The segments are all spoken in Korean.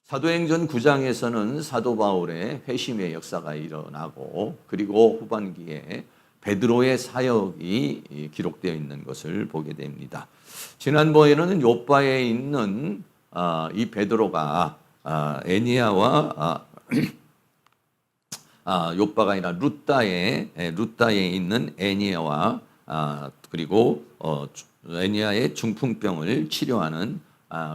사도행전 9장에서는 사도 바울의 회심의 역사가 일어나고 그리고 후반기에 베드로의 사역이 기록되어 있는 것을 보게 됩니다. 지난번에는 요빠에 있는 이 베드로가 애니야와 요빠가 아니라 루따에 있는 애니야와 그리고 애니야의 중풍병을 치료하는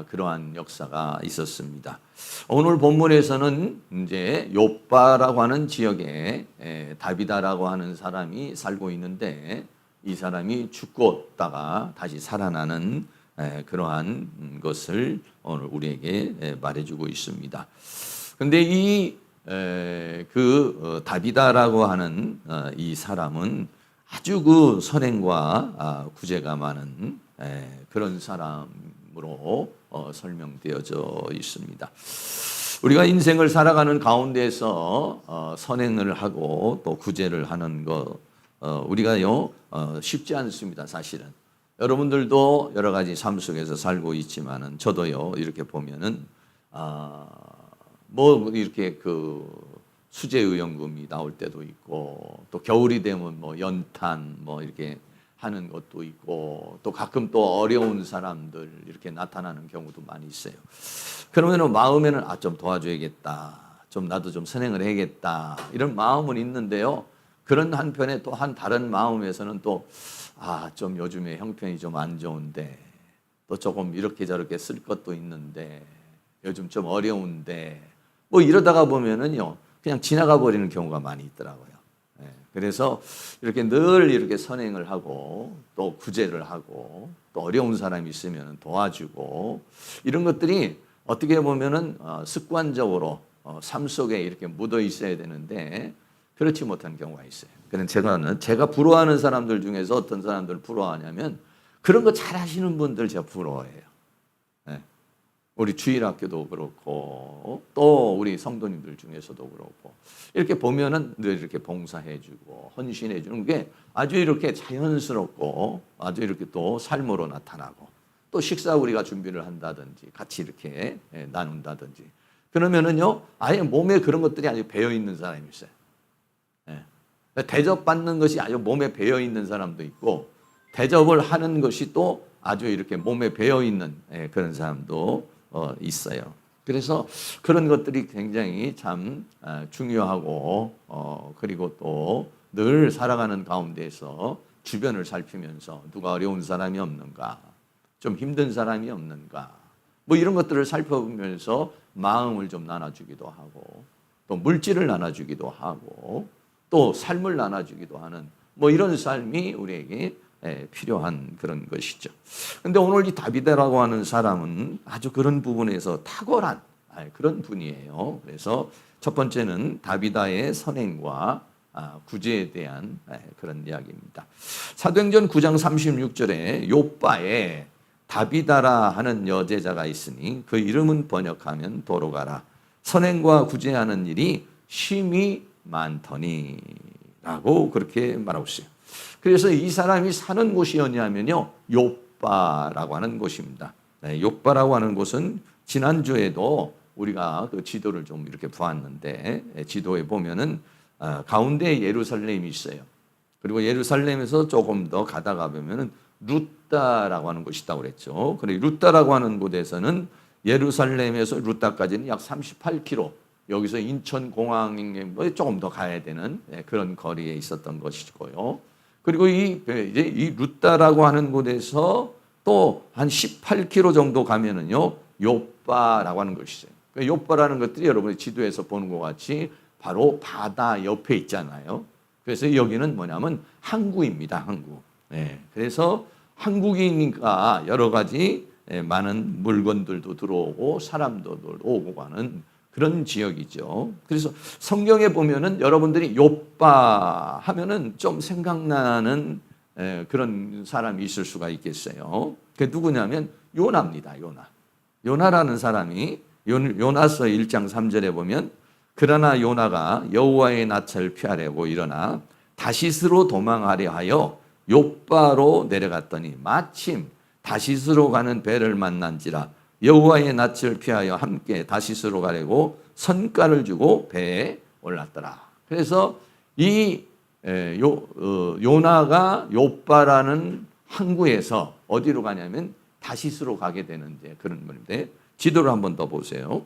그러한 역사가 있었습니다. 오늘 본문에서는 이제 요빠라고 하는 지역에 다비다라고 하는 사람이 살고 있는데 이 사람이 죽었다가 다시 살아나는 그러한 것을 오늘 우리에게 말해주고 있습니다. 그런데 다비다라고 하는 이 사람은 아주 그 선행과 구제가 많은 그런 사람으로 설명되어져 있습니다. 우리가 인생을 살아가는 가운데서 선행을 하고 또 구제를 하는 것 우리가요 쉽지 않습니다. 사실은 여러분들도 여러 가지 삶 속에서 살고 있지만은 저도요 이렇게 보면은 뭐 이렇게 그 수재의연금이 나올 때도 있고 또 겨울이 되면 뭐 연탄 뭐 이렇게 하는 것도 있고 또 가끔 또 어려운 사람들 이렇게 나타나는 경우도 많이 있어요. 그러면은 마음에는 좀 도와줘야겠다, 좀 나도 좀 선행을 해야겠다 이런 마음은 있는데요. 그런 한편에 또 한 다른 마음에서는 또 좀 요즘에 형편이 좀 안 좋은데 또 조금 이렇게 저렇게 쓸 것도 있는데 요즘 좀 어려운데 뭐 이러다가 보면은요 그냥 지나가 버리는 경우가 많이 있더라고요. 그래서 이렇게 늘 이렇게 선행을 하고 또 구제를 하고 또 어려운 사람이 있으면 도와주고 이런 것들이 어떻게 보면은 습관적으로 삶 속에 이렇게 묻어 있어야 되는데 그렇지 못한 경우가 있어요. 그래서 제가 부러워하는 사람들 중에서 어떤 사람들을 부러워하냐면 그런 거 잘 하시는 분들 제가 부러워해요. 우리 주일학교도 그렇고 또 우리 성도님들 중에서도 그렇고 이렇게 보면은 늘 이렇게 봉사해주고 헌신해주는 게 아주 이렇게 자연스럽고 아주 이렇게 또 삶으로 나타나고 또 식사 우리가 준비를 한다든지 같이 이렇게 나눈다든지 그러면은요 아예 몸에 그런 것들이 아주 배어 있는 사람이 있어요. 대접받는 것이 아주 몸에 배어 있는 사람도 있고 대접을 하는 것이 또 아주 이렇게 몸에 배어 있는 그런 사람도 있어요. 그래서 그런 것들이 굉장히 참 중요하고 그리고 또 늘 살아가는 가운데서 주변을 살피면서 누가 어려운 사람이 없는가, 좀 힘든 사람이 없는가, 뭐 이런 것들을 살펴보면서 마음을 좀 나눠주기도 하고 또 물질을 나눠주기도 하고 또 삶을 나눠주기도 하는 뭐 이런 삶이 우리에게 필요한 그런 것이죠. 그런데 오늘 이 다비다라고 하는 사람은 아주 그런 부분에서 탁월한 그런 분이에요. 그래서 첫 번째는 다비다의 선행과 구제에 대한 그런 이야기입니다. 사도행전 9장 36절에 요빠에 다비다라 하는 여제자가 있으니 그 이름은 번역하면 도로가라. 선행과 구제하는 일이 심히 많더니 라고 그렇게 말하고 있어요. 그래서 이 사람이 사는 곳이 어디냐면요 요빠라고 하는 곳입니다. 요빠라고 하는 곳은 지난주에도 우리가 그 지도를 좀 이렇게 보았는데 지도에 보면은 가운데 예루살렘이 있어요. 그리고 예루살렘에서 조금 더 가다가 보면은 루따라고 하는 곳이 있다고 그랬죠. 그리고 루따라고 하는 곳에서는 예루살렘에서 루따까지는 약 38km, 여기서 인천공항에 조금 더 가야 되는 그런 거리에 있었던 것이고요. 그리고 이 루따라고 하는 곳에서 또 한 18km 정도 가면은요 요빠라고 하는 것이 있어요. 요빠라는 것들이 여러분이 지도에서 보는 것 같이 바로 바다 옆에 있잖아요. 그래서 여기는 뭐냐면 항구입니다. 항구. 그래서 항구이니까 여러 가지 많은 물건들도 들어오고 사람도 오고 가는 그런 지역이죠. 그래서 성경에 보면은 여러분들이 요빠 하면은 좀 생각나는 그런 사람이 있을 수가 있겠어요. 그게 누구냐면 요나입니다. 요나라는 사람이 요나서 1장 3절에 보면 그러나 요나가 여호와의 낯을 피하려고 일어나 다시스로 도망하려 하여 요빠로 내려갔더니 마침 다시스로 가는 배를 만난지라 여호와의 낯을 피하여 함께 다시스로 가려고 선가를 주고 배에 올랐더라. 그래서 이 요나가 욥바라는 항구에서 어디로 가냐면 다시스로 가게 되는 그런 건데, 지도를 한번 더 보세요.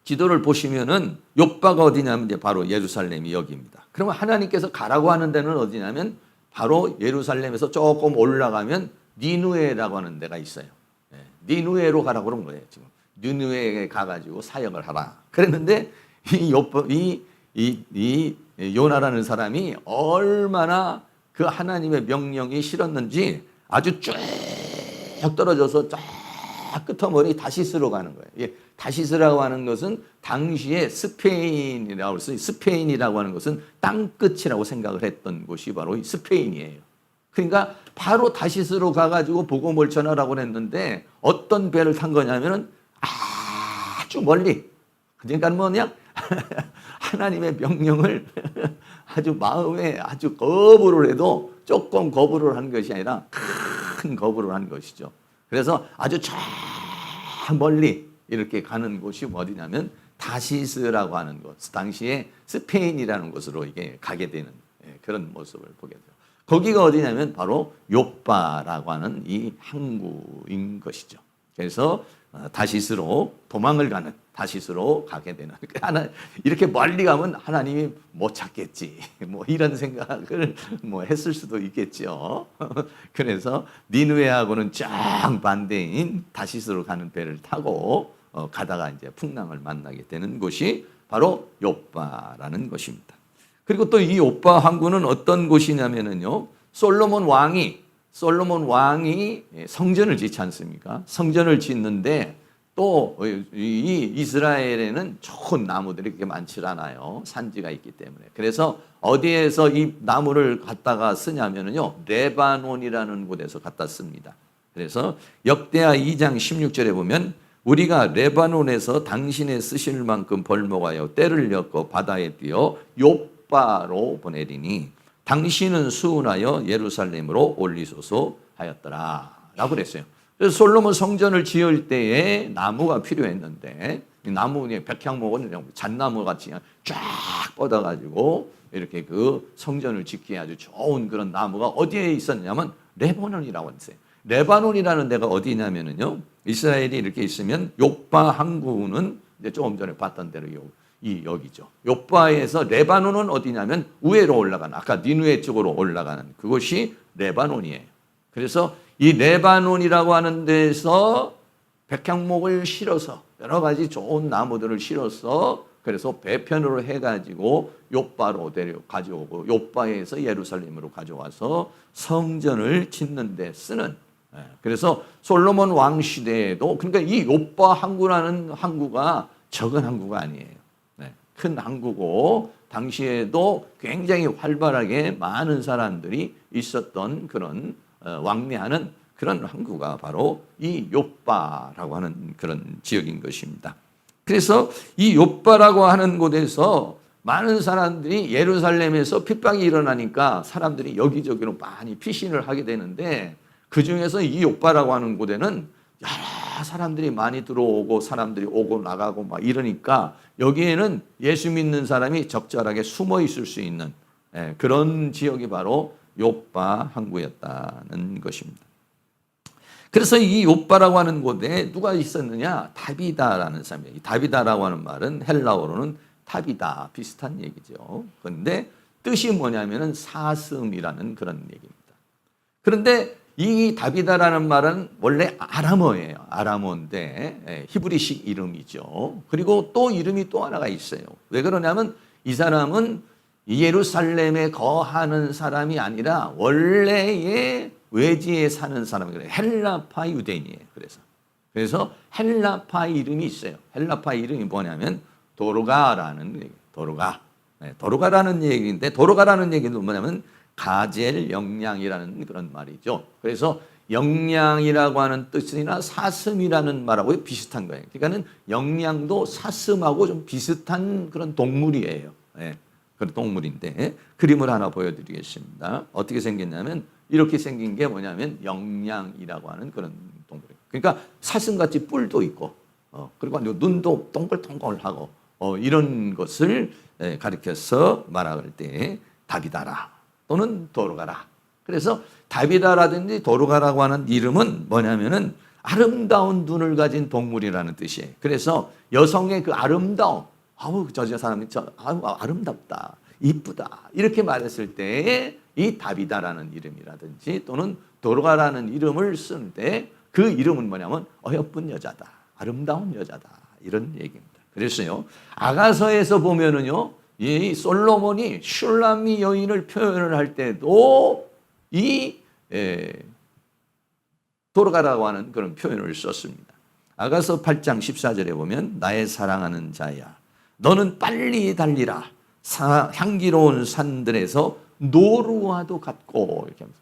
지도를 보시면은 욥바가 어디냐면 이제 바로 예루살렘이 여기입니다. 그러면 하나님께서 가라고 하는 데는 어디냐면 바로 예루살렘에서 조금 올라가면 니누에라고 하는 데가 있어요. 니누에로 가라고 그런 거예요. 지금 니누에에 가가지고 사역을 하라. 그랬는데 이 요나라는 사람이 얼마나 그 하나님의 명령이 싫었는지 아주 쭉 떨어져서 쫙 끝머리 다시스로 가는 거예요. 다시스라고 하는 것은 당시에 스페인이라고 했어요. 스페인이라고 하는 것은 땅끝이라고 생각을 했던 곳이 바로 스페인이에요. 그러니까 바로 다시스로 가가지고 복음을 전하라고 했는데 어떤 배를 탄 거냐면은 아주 멀리. 그러니까 뭐냐? 하나님의 명령을 아주 마음에 아주 거부를 해도 조금 거부를 한 것이 아니라 큰 거부를 한 것이죠. 그래서 아주 저 멀리 이렇게 가는 곳이 어디냐면 다시스라고 하는 곳, 당시에 스페인이라는 곳으로 이게 가게 되는 그런 모습을 보게 돼요. 거기가 어디냐면 바로 욥바라고 하는 이 항구인 것이죠. 그래서 다시스로 도망을 가는, 다시스로 가게 되는. 이렇게 멀리 가면 하나님이 못 찾겠지. 뭐 이런 생각을 뭐 했을 수도 있겠죠. 그래서 니느웨하고는 쫙 반대인 다시스로 가는 배를 타고 가다가 이제 풍랑을 만나게 되는 곳이 바로 욥바라는 것입니다. 그리고 또 이 욥바 항구는 어떤 곳이냐면은요, 솔로몬 왕이 성전을 짓지 않습니까? 성전을 짓는데 또 이 이스라엘에는 좋은 나무들이 그렇게 많지 않아요. 산지가 있기 때문에. 그래서 어디에서 이 나무를 갖다가 쓰냐면은요, 레바논이라는 곳에서 갖다 씁니다. 그래서 역대하 2장 16절에 보면 우리가 레바논에서 당신의 쓰실 만큼 벌목하여 때를 엮어 바다에 띄어 욥바로 보내리니 당신은 수운하여 예루살렘으로 올리소서 하였더라 라고 그랬어요. 그래서 솔로몬 성전을 지을 때에 나무가 필요했는데 이 나무 백향목은 잣나무 같이 쫙 뻗어가지고 이렇게 그 성전을 짓기에 아주 좋은 그런 나무가 어디에 있었냐면 레바논이라고 했어요. 레바논이라는 데가 어디냐면은요, 이스라엘이 이렇게 있으면 욥바 항구는 이제 조금 전에 봤던 대로 여기죠. 욥바에서 레바논은 어디냐면 위로 올라가는, 아까 니누에 쪽으로 올라가는 그곳이 레바논이에요. 그래서 이 레바논이라고 하는 데서 백향목을 실어서 여러 가지 좋은 나무들을 실어서 그래서 배편으로 해가지고 욥바로 가져오고 욥바에서 예루살렘으로 가져와서 성전을 짓는 데 쓰는, 그래서 솔로몬 왕 시대에도, 그러니까 이 욥바 항구라는 항구가 적은 항구가 아니에요. 큰 항구고 당시에도 굉장히 활발하게 많은 사람들이 있었던 그런 왕래하는 그런 항구가 바로 이 욥바라고 하는 그런 지역인 것입니다. 그래서 이 욥바라고 하는 곳에서 많은 사람들이 예루살렘에서 핍박이 일어나니까 사람들이 여기저기로 많이 피신을 하게 되는데 그 중에서 이 욥바라고 하는 곳에는 여러 사람들이 많이 들어오고 사람들이 오고 나가고 막 이러니까 여기에는 예수 믿는 사람이 적절하게 숨어 있을 수 있는 그런 지역이 바로 욥바 항구였다는 것입니다. 그래서 이 욥바라고 하는 곳에 누가 있었느냐? 다비다라는 사람이에요. 다비다라고 하는 말은 헬라어로는 타비다, 비슷한 얘기죠. 그런데 뜻이 뭐냐면은 사슴이라는 그런 얘기입니다. 그런데 이 다비다라는 말은 원래 아람어예요. 아람어인데 히브리식 이름이죠. 그리고 또 이름이 또 하나가 있어요. 왜 그러냐면 이 사람은 예루살렘에 거하는 사람이 아니라 원래의 외지에 사는 사람이에요. 헬라파 유대인이에요. 그래서 헬라파 이름이 있어요. 헬라파 이름이 뭐냐면 도로가라는 얘기. 도로가라는 얘기인데 도로가라는 얘기는 뭐냐면 가젤 영양이라는 그런 말이죠. 그래서 영양이라고 하는 뜻이나 사슴이라는 말하고 비슷한 거예요. 그러니까는 영양도 사슴하고 좀 비슷한 그런 동물이에요. 그런 동물인데 그림을 하나 보여드리겠습니다. 어떻게 생겼냐면 이렇게 생긴 게 뭐냐면 영양이라고 하는 그런 동물이에요. 그러니까 사슴같이 뿔도 있고, 그리고 눈도 동글동글하고, 이런 것을 가리켜서 말할 때 다비다라 또는 도르가라. 그래서 다비다라든지 도르가라고 하는 이름은 뭐냐면은 아름다운 눈을 가진 동물이라는 뜻이에요. 그래서 여성의 그 아름다움, 아우 저 사람이 아우 아름답다, 이쁘다 이렇게 말했을 때에 이 다비다라는 이름이라든지 또는 도르가라는 이름을 쓰는데 그 이름은 뭐냐면 어여쁜 여자다, 아름다운 여자다 이런 얘기입니다. 그래서요 아가서에서 보면은요 이 솔로몬이 슐라미 여인을 표현을 할 때도 이 도르가라고 하는 그런 표현을 썼습니다. 아가서 8장 14절에 보면 나의 사랑하는 자야 너는 빨리 달리라 향기로운 산들에서 노루와도 같고 이렇게 하면서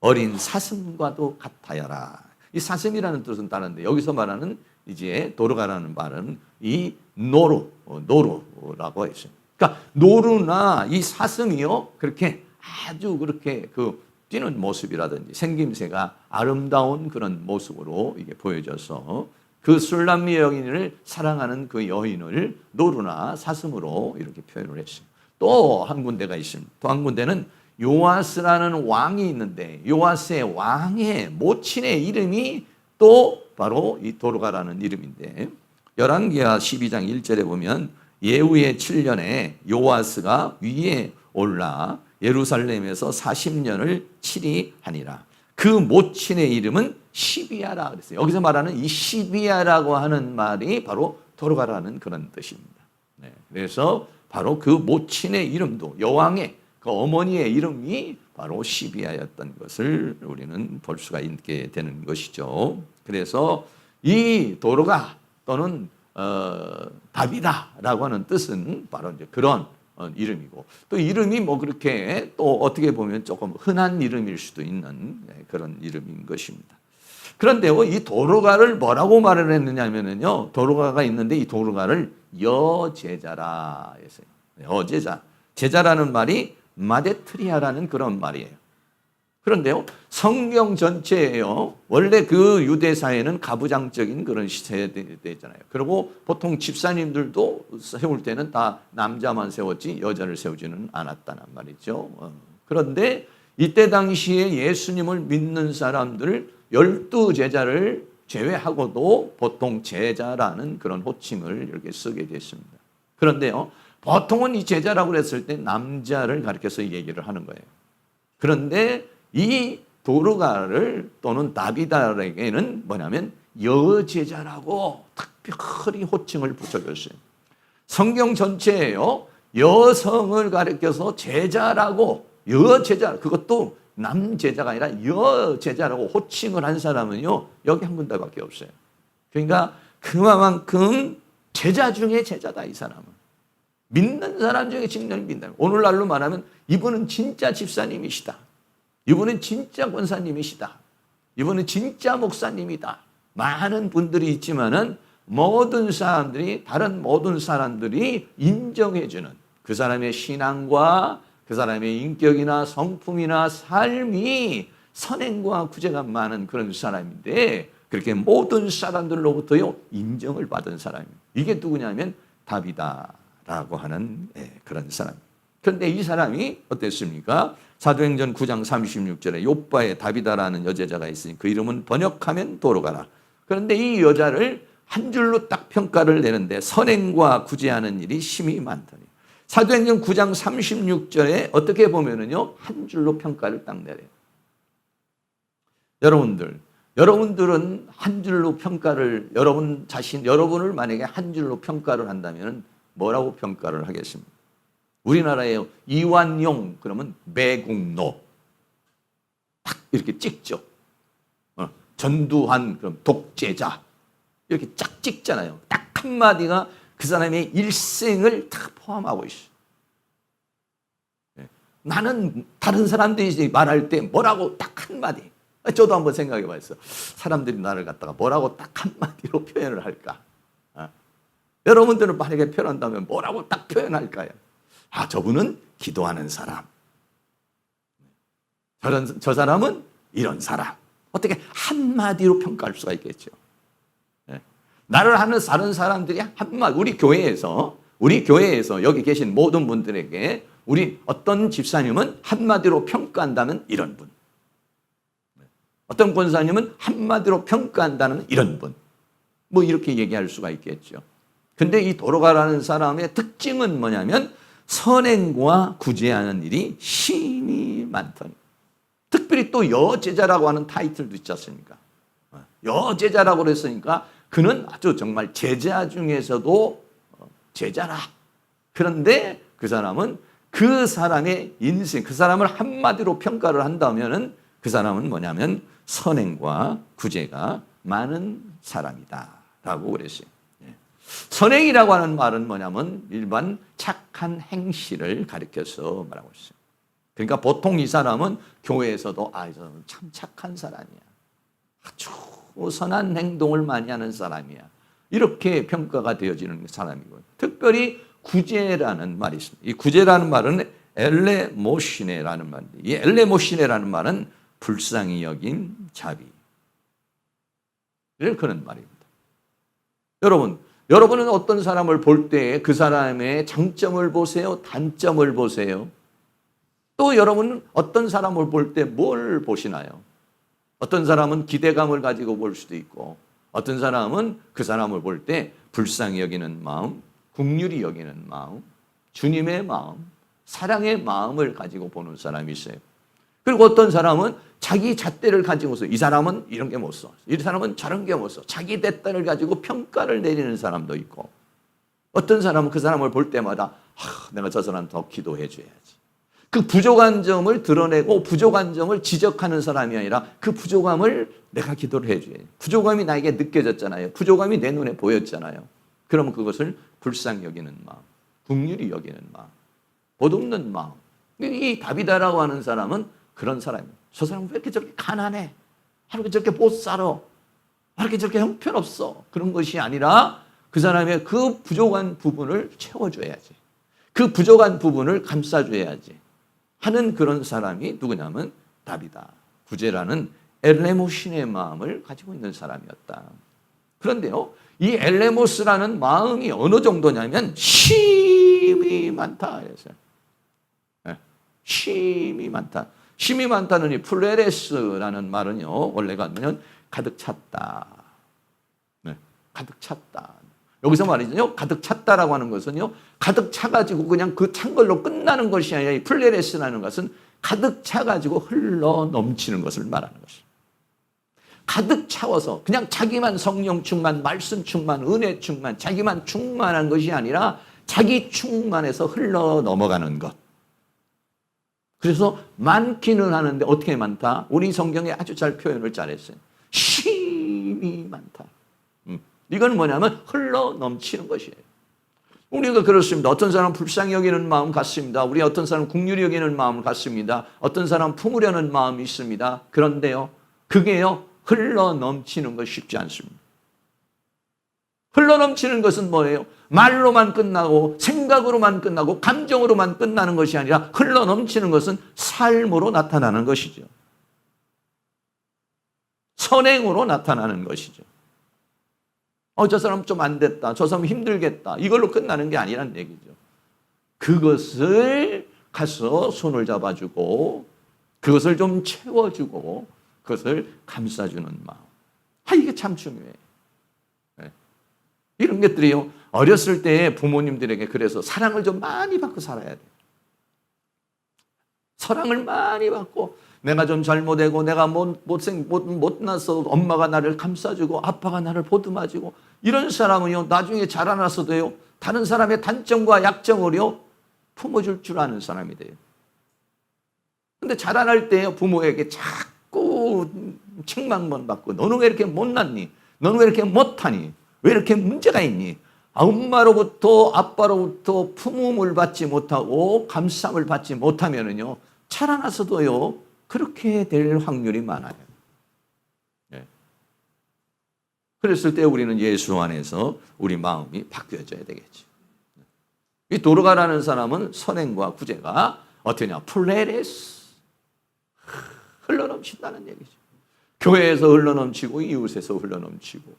어린 사슴과도 같아야라. 이 사슴이라는 뜻은 다른데 여기서 말하는 이제 도르가라는 말은 이 노루라고 했어요. 그러니까 노루나 이 사슴이요 그렇게 아주 그렇게 그 뛰는 모습이라든지 생김새가 아름다운 그런 모습으로 이게 보여져서 그 술람미 여인을 사랑하는 그 여인을 노루나 사슴으로 이렇게 표현을 했어요. 또 한 군데가 있습니다. 또 한 군데는 요아스라는 왕이 있는데 요아스의 왕의 모친의 이름이 또 바로 이 도르가라는 이름인데 열왕기하 12장 1절에 보면 예후의 7년에 요아스가 위에 올라 예루살렘에서 40년을 치리하니라. 그 모친의 이름은 시비야라 그랬어요. 여기서 말하는 이 시비야라고 하는 말이 바로 도르가라는 그런 뜻입니다. 네, 그래서 바로 그 모친의 이름도 여왕의 그 어머니의 이름이 바로 시비야였던 것을 우리는 볼 수가 있게 되는 것이죠. 그래서 이 도르가 또는 다비다라고 하는 뜻은 바로 이제 그런 이름이고 또 이름이 뭐 그렇게 또 어떻게 보면 조금 흔한 이름일 수도 있는 그런 이름인 것입니다. 그런데요, 이 도르가를 뭐라고 말을 했느냐면요, 도르가가 있는데 이 도르가를 여제자라 했어요. 여제자. 제자라는 말이 마데트리아라는 그런 말이에요. 그런데요, 성경 전체에요, 원래 그 유대 사회는 가부장적인 그런 시대였잖아요. 그리고 보통 집사님들도 세울 때는 다 남자만 세웠지 여자를 세우지는 않았다는 말이죠. 그런데 이때 당시에 예수님을 믿는 사람들 12제자를 제외하고도 보통 제자라는 그런 호칭을 이렇게 쓰게 됐습니다. 그런데요, 보통은 이 제자라고 했을 때 남자를 가리켜서 얘기를 하는 거예요. 그런데 이 도르가를 또는 다비다에게는 뭐냐면 여제자라고 특별히 호칭을 붙여줬어요. 성경 전체에요, 여성을 가리켜서 제자라고 여제자, 그것도 남제자가 아니라 여제자라고 호칭을 한 사람은요 여기 한 군데밖에 없어요. 그러니까 그만큼 제자 중에 제자다. 이 사람은 믿는 사람 중에 진정을 믿는다. 오늘날로 말하면 이분은 진짜 집사님이시다, 이분은 진짜 권사님이시다, 이분은 진짜 목사님이다. 많은 분들이 있지만은 모든 사람들이, 다른 모든 사람들이 인정해주는 그 사람의 신앙과 그 사람의 인격이나 성품이나 삶이 선행과 구제가 많은 그런 사람인데 그렇게 모든 사람들로부터요 인정을 받은 사람입니다. 이게 누구냐면 다비다라고 하는 그런 사람. 그런데 이 사람이 어땠습니까? 사도행전 9장 36절에 욥바에 다비다라는 여제자가 있으니 그 이름은 번역하면 도르가라. 그런데 이 여자를 한 줄로 딱 평가를 내는데 선행과 구제하는 일이 심히 많더니 사도행전 9장 36절에 어떻게 보면은요 한 줄로 평가를 딱 내려요. 여러분들은 한 줄로 평가를, 여러분을 만약에 한 줄로 평가를 한다면 뭐라고 평가를 하겠습니까? 우리나라에 이완용 그러면 매국노 딱 이렇게 찍죠. 전두환 그럼 독재자 이렇게 쫙 찍잖아요. 딱 한마디가 그 사람의 일생을 다 포함하고 있어요. 나는 다른 사람들이 말할 때 뭐라고 딱 한마디. 저도 한번 생각해 봤어요. 사람들이 나를 갖다가 뭐라고 딱 한마디로 표현을 할까? 여러분들은 만약에 표현한다면 뭐라고 딱 표현할까요? 저분은 기도하는 사람. 저 사람은 이런 사람. 어떻게 한마디로 평가할 수가 있겠죠. 예. 나를 하는 다른 사람들이 한마디, 우리 교회에서 여기 계신 모든 분들에게 우리 어떤 집사님은 한마디로 평가한다면 이런 분. 어떤 권사님은 한마디로 평가한다는 이런 분. 뭐 이렇게 얘기할 수가 있겠죠. 근데 이 도로가라는 사람의 특징은 뭐냐면 선행과 구제하는 일이 심히 많더니. 특별히 또 여제자라고 하는 타이틀도 있지 않습니까? 여제자라고 그랬으니까 그는 아주 정말 제자 중에서도 제자라. 그런데 그 사람은 그 사람의 인생, 그 사람을 한마디로 평가를 한다면은 그 사람은 뭐냐면 선행과 구제가 많은 사람이다 라고 그랬어요. 선행이라고 하는 말은 뭐냐면 일반 착한 행실을 가리켜서 말하고 있어요. 그러니까 보통 이 사람은 교회에서도 이 사람은 참 착한 사람이야. 아주 선한 행동을 많이 하는 사람이야. 이렇게 평가가 되어지는 사람이고요. 특별히 구제라는 말이 있습니다. 이 구제라는 말은 엘레모시네라는 말인데 이 엘레모시네라는 말은 불쌍히 여긴 자비를 그런 말입니다. 여러분은 어떤 사람을 볼 때 그 사람의 장점을 보세요? 단점을 보세요? 또 여러분은 어떤 사람을 볼 때 뭘 보시나요? 어떤 사람은 기대감을 가지고 볼 수도 있고 어떤 사람은 그 사람을 볼 때 불쌍히 여기는 마음, 긍휼히 여기는 마음, 주님의 마음, 사랑의 마음을 가지고 보는 사람이 있어요. 그리고 어떤 사람은 자기 잣대를 가지고서 이 사람은 이런 게 못 써. 이 사람은 저런 게 못 써. 자기 잣대를 가지고 평가를 내리는 사람도 있고 어떤 사람은 그 사람을 볼 때마다 내가 저 사람 더 기도해 줘야지. 그 부족한 점을 드러내고 부족한 점을 지적하는 사람이 아니라 그 부족함을 내가 기도를 해줘야지. 부족함이 나에게 느껴졌잖아요. 부족함이 내 눈에 보였잖아요. 그러면 그것을 불쌍히 여기는 마음, 긍휼히 여기는 마음, 보듬는 마음. 이 다비다라고 하는 사람은 그런 사람이에요. 저 사람은 왜 이렇게 저렇게 가난해? 왜 이렇게 저렇게 못 살아? 왜 이렇게 저렇게 형편없어? 그런 것이 아니라 그 사람의 그 부족한 부분을 채워줘야지. 그 부족한 부분을 감싸줘야지. 하는 그런 사람이 누구냐면 다비다. 구제라는 엘레모신의 마음을 가지고 있는 사람이었다. 그런데요, 이 엘레모스라는 마음이 어느 정도냐면 심이 많다. 심이 많다. 심이 많다는 이 플레레스라는 말은요, 원래가 뭐냐면 가득 찼다. 가득 찼다. 여기서 말이죠. 가득 찼다라고 하는 것은요, 가득 차가지고 그냥 그 찬 걸로 끝나는 것이 아니라 이 플레레스라는 것은 가득 차가지고 흘러 넘치는 것을 말하는 것이에요. 가득 차워서 그냥 자기만 성령 충만, 말씀 충만, 은혜 충만, 자기만 충만한 것이 아니라 자기 충만해서 흘러 넘어가는 것. 그래서 많기는 하는데 어떻게 많다? 우리 성경에 아주 잘 표현을 잘했어요. 심이 많다. 이건 뭐냐면 흘러 넘치는 것이에요. 우리가 그렇습니다. 어떤 사람은 불쌍히 여기는 마음 같습니다. 우리 어떤 사람은 긍휼히 여기는 마음 같습니다. 어떤 사람은 품으려는 마음이 있습니다. 그런데요, 그게요, 흘러 넘치는 것이 쉽지 않습니다. 흘러 넘치는 것은 뭐예요? 말로만 끝나고 생각으로만 끝나고 감정으로만 끝나는 것이 아니라 흘러 넘치는 것은 삶으로 나타나는 것이죠. 선행으로 나타나는 것이죠. 저 사람 좀 안 됐다. 저 사람 힘들겠다. 이걸로 끝나는 게 아니란 얘기죠. 그것을 가서 손을 잡아주고 그것을 좀 채워주고 그것을 감싸주는 마음. 이게 참 중요해요. 이런 것들이요, 어렸을 때 부모님들에게 그래서 사랑을 좀 많이 받고 살아야 돼요. 사랑을 많이 받고 내가 좀 잘못되고 내가 못나서 엄마가 나를 감싸주고 아빠가 나를 보듬어주고 이런 사람은요, 나중에 자라나서도요, 다른 사람의 단점과 약점을요 품어줄 줄 아는 사람이 돼요. 근데 자라날 때 부모에게 자꾸 책망만 받고 너는 왜 이렇게 못났니? 너는 왜 이렇게 못하니? 왜 이렇게 문제가 있니? 엄마로부터 아빠로부터 품음을 받지 못하고 감싸움을 받지 못하면은요, 자라나서도요 그렇게 될 확률이 많아요. 그랬을 때 우리는 예수 안에서 우리 마음이 바뀌어져야 되겠죠. 이 도르가라는 사람은 선행과 구제가 어떠냐? 플레레스 흘러넘친다는 얘기죠. 교회에서 흘러넘치고 이웃에서 흘러넘치고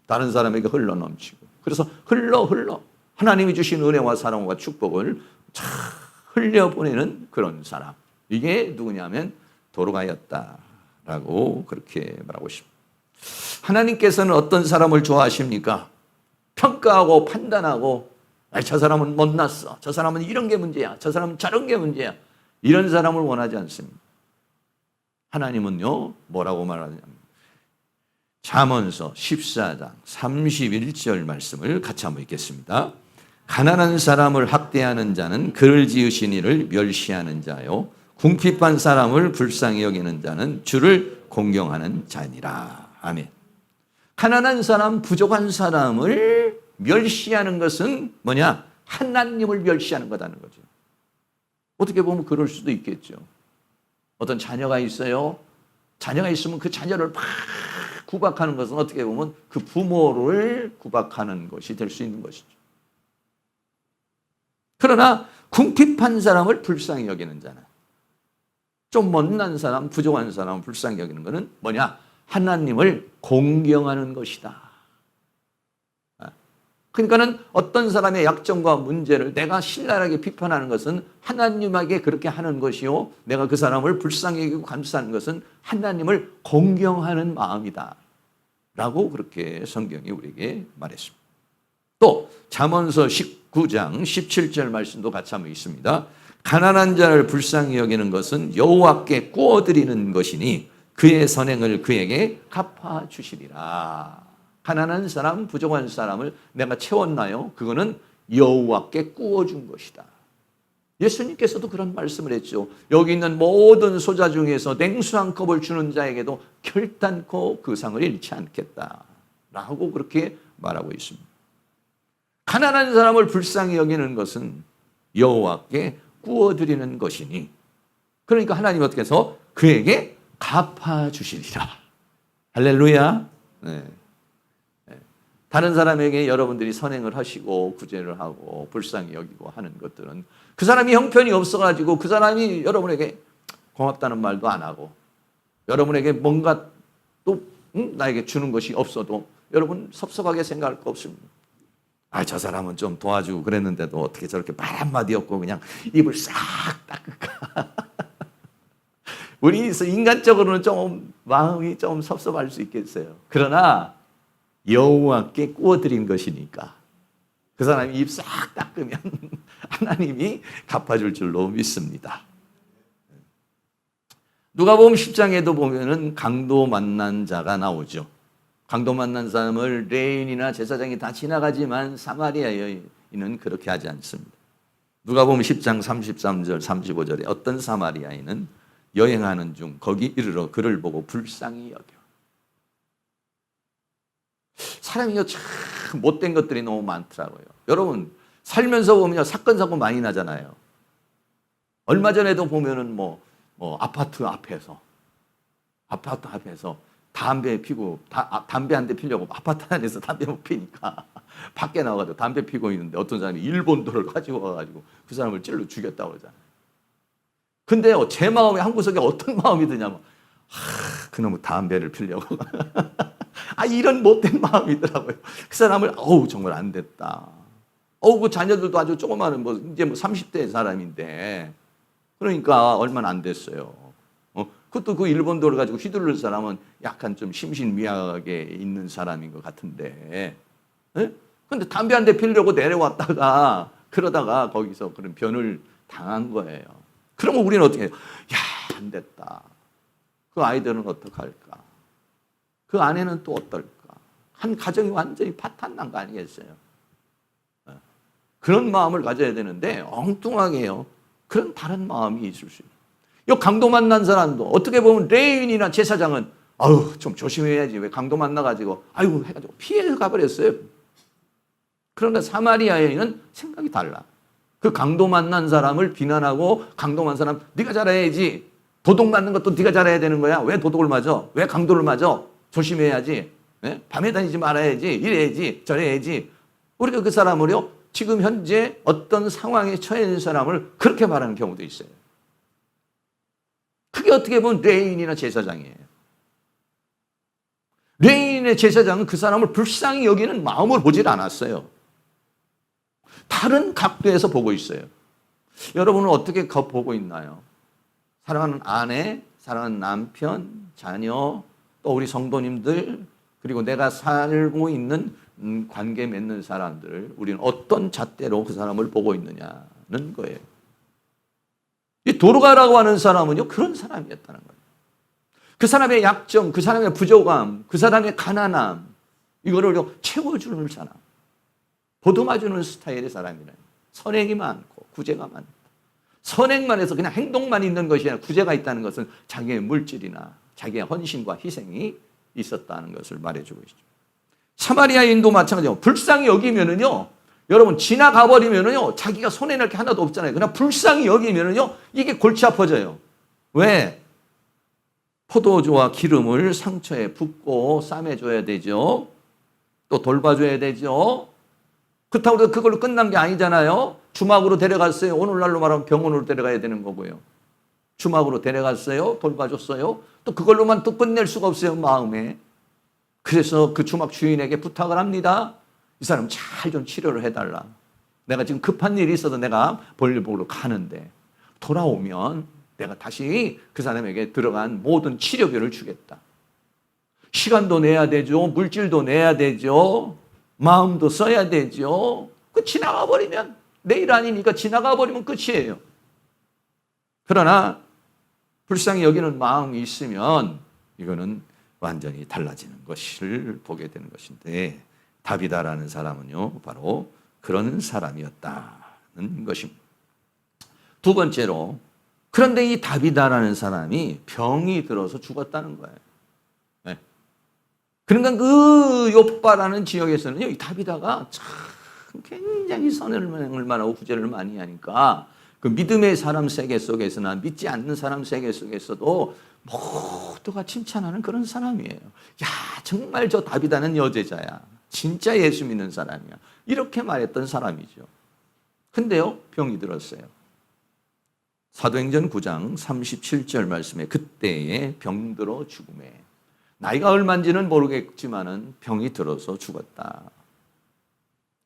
다른 사람에게 흘러넘치고 그래서 흘러 하나님이 주신 은혜와 사랑과 축복을 쫙 흘려보내는 그런 사람. 이게 누구냐면 도로가였다라고 그렇게 말하고 싶습니다. 하나님께서는 어떤 사람을 좋아하십니까? 평가하고 판단하고 저 사람은 못났어. 저 사람은 이런 게 문제야. 저 사람은 저런 게 문제야. 이런 사람을 원하지 않습니다. 하나님은요, 뭐라고 말하냐면 잠언서 14장 31절 말씀을 같이 한번 읽겠습니다. 가난한 사람을 학대하는 자는 그를 지으신 이를 멸시하는 자요, 궁핍한 사람을 불쌍히 여기는 자는 주를 공경하는 자니라. 아멘. 가난한 사람, 부족한 사람을 멸시하는 것은 뭐냐? 하나님을 멸시하는 거다는 거죠. 어떻게 보면 그럴 수도 있겠죠. 어떤 자녀가 있어요. 자녀가 있으면 그 자녀를 막 구박하는 것은 어떻게 보면 그 부모를 구박하는 것이 될 수 있는 것이죠. 그러나 궁핍한 사람을 불쌍히 여기는 자는, 좀 못난 사람, 부족한 사람을 불쌍히 여기는 것은 뭐냐? 하나님을 공경하는 것이다. 그러니까는 어떤 사람의 약점과 문제를 내가 신랄하게 비판하는 것은 하나님에게 그렇게 하는 것이요, 내가 그 사람을 불쌍히 여기고 감싸는 것은 하나님을 공경하는 마음이다 라고 그렇게 성경이 우리에게 말했습니다. 또 잠언서 19장 17절 말씀도 같이 한번 있습니다. 가난한 자를 불쌍히 여기는 것은 여호와께 구워드리는 것이니 그의 선행을 그에게 갚아주시리라. 가난한 사람, 부족한 사람을 내가 채웠나요? 그거는 여호와께 구워준 것이다. 예수님께서도 그런 말씀을 했죠. 여기 있는 모든 소자 중에서 냉수 한 컵을 주는 자에게도 결단코 그 상을 잃지 않겠다 라고 그렇게 말하고 있습니다. 가난한 사람을 불쌍히 여기는 것은 여호와께 구워드리는 것이니, 그러니까 하나님 어떻게 해서 그에게 갚아주시리라. 할렐루야. 네. 다른 사람에게 여러분들이 선행을 하시고 구제를 하고 불쌍히 여기고 하는 것들은 그 사람이 형편이 없어가지고 그 사람이 여러분에게 고맙다는 말도 안 하고 여러분에게 뭔가 또 나에게 주는 것이 없어도 여러분 섭섭하게 생각할 거 없습니다. 저 사람은 좀 도와주고 그랬는데도 어떻게 저렇게 말 한마디 없고 그냥 입을 싹 닦을까. 우리 인간적으로는 좀 마음이 좀 섭섭할 수 있겠어요. 그러나 여호와께 구워드린 것이니까 그 사람이 입 싹 닦으면 하나님이 갚아줄 줄로 믿습니다. 누가복음 10장에도 보면은 강도 만난 자가 나오죠. 강도 만난 사람을 레인이나 제사장이 다 지나가지만 사마리아 여인은 그렇게 하지 않습니다. 누가복음 10장 33절 35절에 어떤 사마리아인은 여행하는 중 거기 이르러 그를 보고 불쌍히 여겨. 사람이요 참 못된 것들이 너무 많더라고요. 여러분 살면서 보면 사건 사고 많이 나잖아요. 얼마 전에도 보면은 뭐 아파트 앞에서 담배 피고 담배 한 대 피려고 아파트 안에서 담배 못 피니까 밖에 나와가지고 담배 피고 있는데 어떤 사람이 일본도를 가지고 와가지고 그 사람을 찔러 죽였다고 그러잖아요. 근데요 제 마음에 한 구석에 어떤 마음이 드냐면 그놈의 담배를 피려고 이런 못된 마음이더라고요. 그 사람을 정말 안 됐다. 그 자녀들도 아주 조그마한 이제 30대 사람인데 그러니까 얼마나 안 됐어요. 그것도 그 일본도를 가지고 휘두를 사람은 약간 좀 심신미약하게 있는 사람인 것 같은데, 근데 담배 한 대 피려고 내려왔다가 그러다가 거기서 그런 변을 당한 거예요. 그러면 우리는 어떻게 해요? 안 됐다. 그 아이들은 어떡할까? 그 아내는 또 어떨까? 한 가정이 완전히 파탄난 거 아니겠어요? 그런 마음을 가져야 되는데 엉뚱하게요. 그런 다른 마음이 있을 수 있어요. 이 강도 만난 사람도 어떻게 보면 레인이나 제사장은 좀 조심해야지. 왜 강도 만나가지고 해가지고 피해 가버렸어요. 그런데 사마리아 여인은 생각이 달라. 그 강도 만난 사람을 비난하고 강도 만난 사람 네가 잘해야지. 도둑 맞는 것도 네가 잘해야 되는 거야. 왜 도둑을 맞아? 왜 강도를 맞아? 조심해야지. 밤에 다니지 말아야지. 이래야지. 저래야지. 우리가 그 사람을요. 지금 현재 어떤 상황에 처해 있는 사람을 그렇게 말하는 경우도 있어요. 그게 어떻게 보면 레인이나 제사장이에요. 레인의 제사장은 그 사람을 불쌍히 여기는 마음을 보질 않았어요. 다른 각도에서 보고 있어요. 여러분은 어떻게 보고 있나요? 사랑하는 아내, 사랑하는 남편, 자녀, 또 우리 성도님들, 그리고 내가 살고 있는 관계 맺는 사람들, 우리는 어떤 잣대로 그 사람을 보고 있느냐는 거예요. 이 도르가라고 하는 사람은요, 그런 사람이었다는 거예요. 그 사람의 약점, 그 사람의 부족함, 그 사람의 가난함, 이거를 채워주는 사람, 보듬어주는 스타일의 사람이래요. 선행이 많고 구제가 많다. 선행만 해서 그냥 행동만 있는 것이 아니라 구제가 있다는 것은 자기의 물질이나 자기의 헌신과 희생이 있었다는 것을 말해주고 있죠. 사마리아인도 마찬가지로 불쌍히 여기면은요, 여러분 지나가 버리면은요, 자기가 손에 낼 게 하나도 없잖아요. 그냥 불쌍히 여기면은요, 이게 골치 아파져요. 왜? 포도주와 기름을 상처에 붓고 싸매줘야 되죠. 또 돌봐줘야 되죠. 그렇다고 해서 그걸로 끝난 게 아니잖아요. 주막으로 데려갔어요. 오늘날로 말하면 병원으로 데려가야 되는 거고요. 주막으로 데려갔어요. 돌봐줬어요. 또 그걸로만 또 끝낼 수가 없어요. 마음에. 그래서 그 주막 주인에게 부탁을 합니다. 이 사람 잘 좀 치료를 해달라. 내가 지금 급한 일이 있어서 내가 볼일 보러 가는데 돌아오면 내가 다시 그 사람에게 들어간 모든 치료비를 주겠다. 시간도 내야 되죠. 물질도 내야 되죠. 마음도 써야 되죠. 그 지나가 버리면, 내일 아니니까 지나가 버리면 끝이에요. 그러나 불쌍히 여기는 마음이 있으면 이거는 완전히 달라지는 것을 보게 되는 것인데, 다비다라는 사람은요, 바로 그런 사람이었다는 것입니다. 두 번째로, 그런데 이 다비다라는 사람이 병이 들어서 죽었다는 거예요. 네. 그러니까 그 요빠라는 지역에서는요, 이 다비다가 참 굉장히 선을 말하고 구제를 많이 하니까 그 믿음의 사람 세계 속에서나 믿지 않는 사람 세계 속에서도 모두가 칭찬하는 그런 사람이에요. 야, 정말 저 다비다는 여제자야. 진짜 예수 믿는 사람이야. 이렇게 말했던 사람이죠. 근데요, 병이 들었어요. 사도행전 9장 37절 말씀에 그때에 병들어 죽음에, 나이가 얼마인지는 모르겠지만은 병이 들어서 죽었다.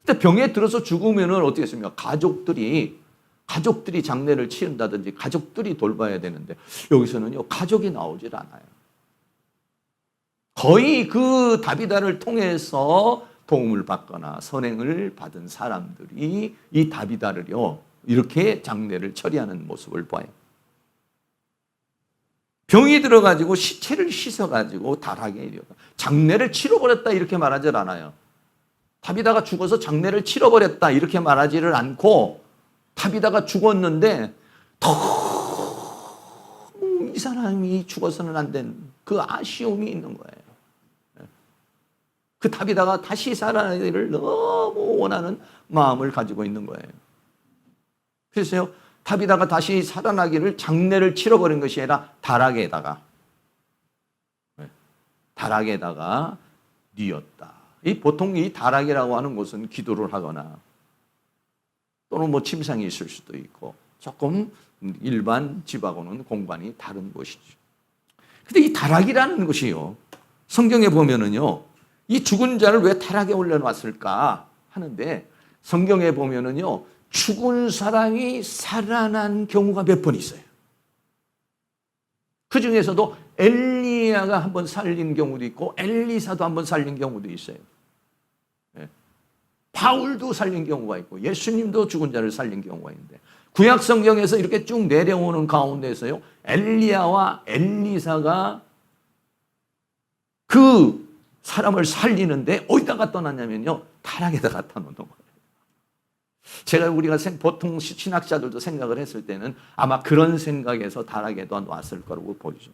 근데 병에 들어서 죽으면은 어떻게 했습니까? 가족들이 장례를 치른다든지 가족들이 돌봐야 되는데 여기서는요, 가족이 나오질 않아요. 거의 그 다비다를 통해서 도움을 받거나 선행을 받은 사람들이 이 다비다를요, 이렇게 장례를 처리하는 모습을 봐요. 병이 들어가지고 시체를 씻어가지고 달하게 이려가 장례를 치러버렸다 이렇게 말하질 않아요. 다비다가 죽어서 장례를 치러버렸다 이렇게 말하지를 않고, 다비다가 죽었는데 이 사람이 죽어서는 안 된 그 아쉬움이 있는 거예요. 그 다비다가 다시 살아나기를 너무 원하는 마음을 가지고 있는 거예요. 그래서요, 다비다가 다시 살아나기를 장례를 치러버린 것이 아니라 다락에다가 뉘었다. 보통 이 다락이라고 하는 곳은 기도를 하거나 또는 뭐 침상이 있을 수도 있고 조금 일반 집하고는 공간이 다른 곳이죠. 근데 이 다락이라는 것이요, 성경에 보면은요, 이 죽은 자를 왜 다락에 올려놨을까 하는데, 성경에 보면은요, 죽은 사람이 살아난 경우가 몇 번 있어요. 그 중에서도 엘리야가 한번 살린 경우도 있고 엘리사도 한번 살린 경우도 있어요. 네. 바울도 살린 경우가 있고 예수님도 죽은 자를 살린 경우가 있는데, 구약 성경에서 이렇게 쭉 내려오는 가운데서요, 엘리야와 엘리사가 그 사람을 살리는데 어디다 갖다 놨냐면요, 타락에다 갖다 놓는 거예요. 우리가 보통 신학자들도 생각을 했을 때는 아마 그런 생각에서 다락에다 놨을 거라고 보이죠.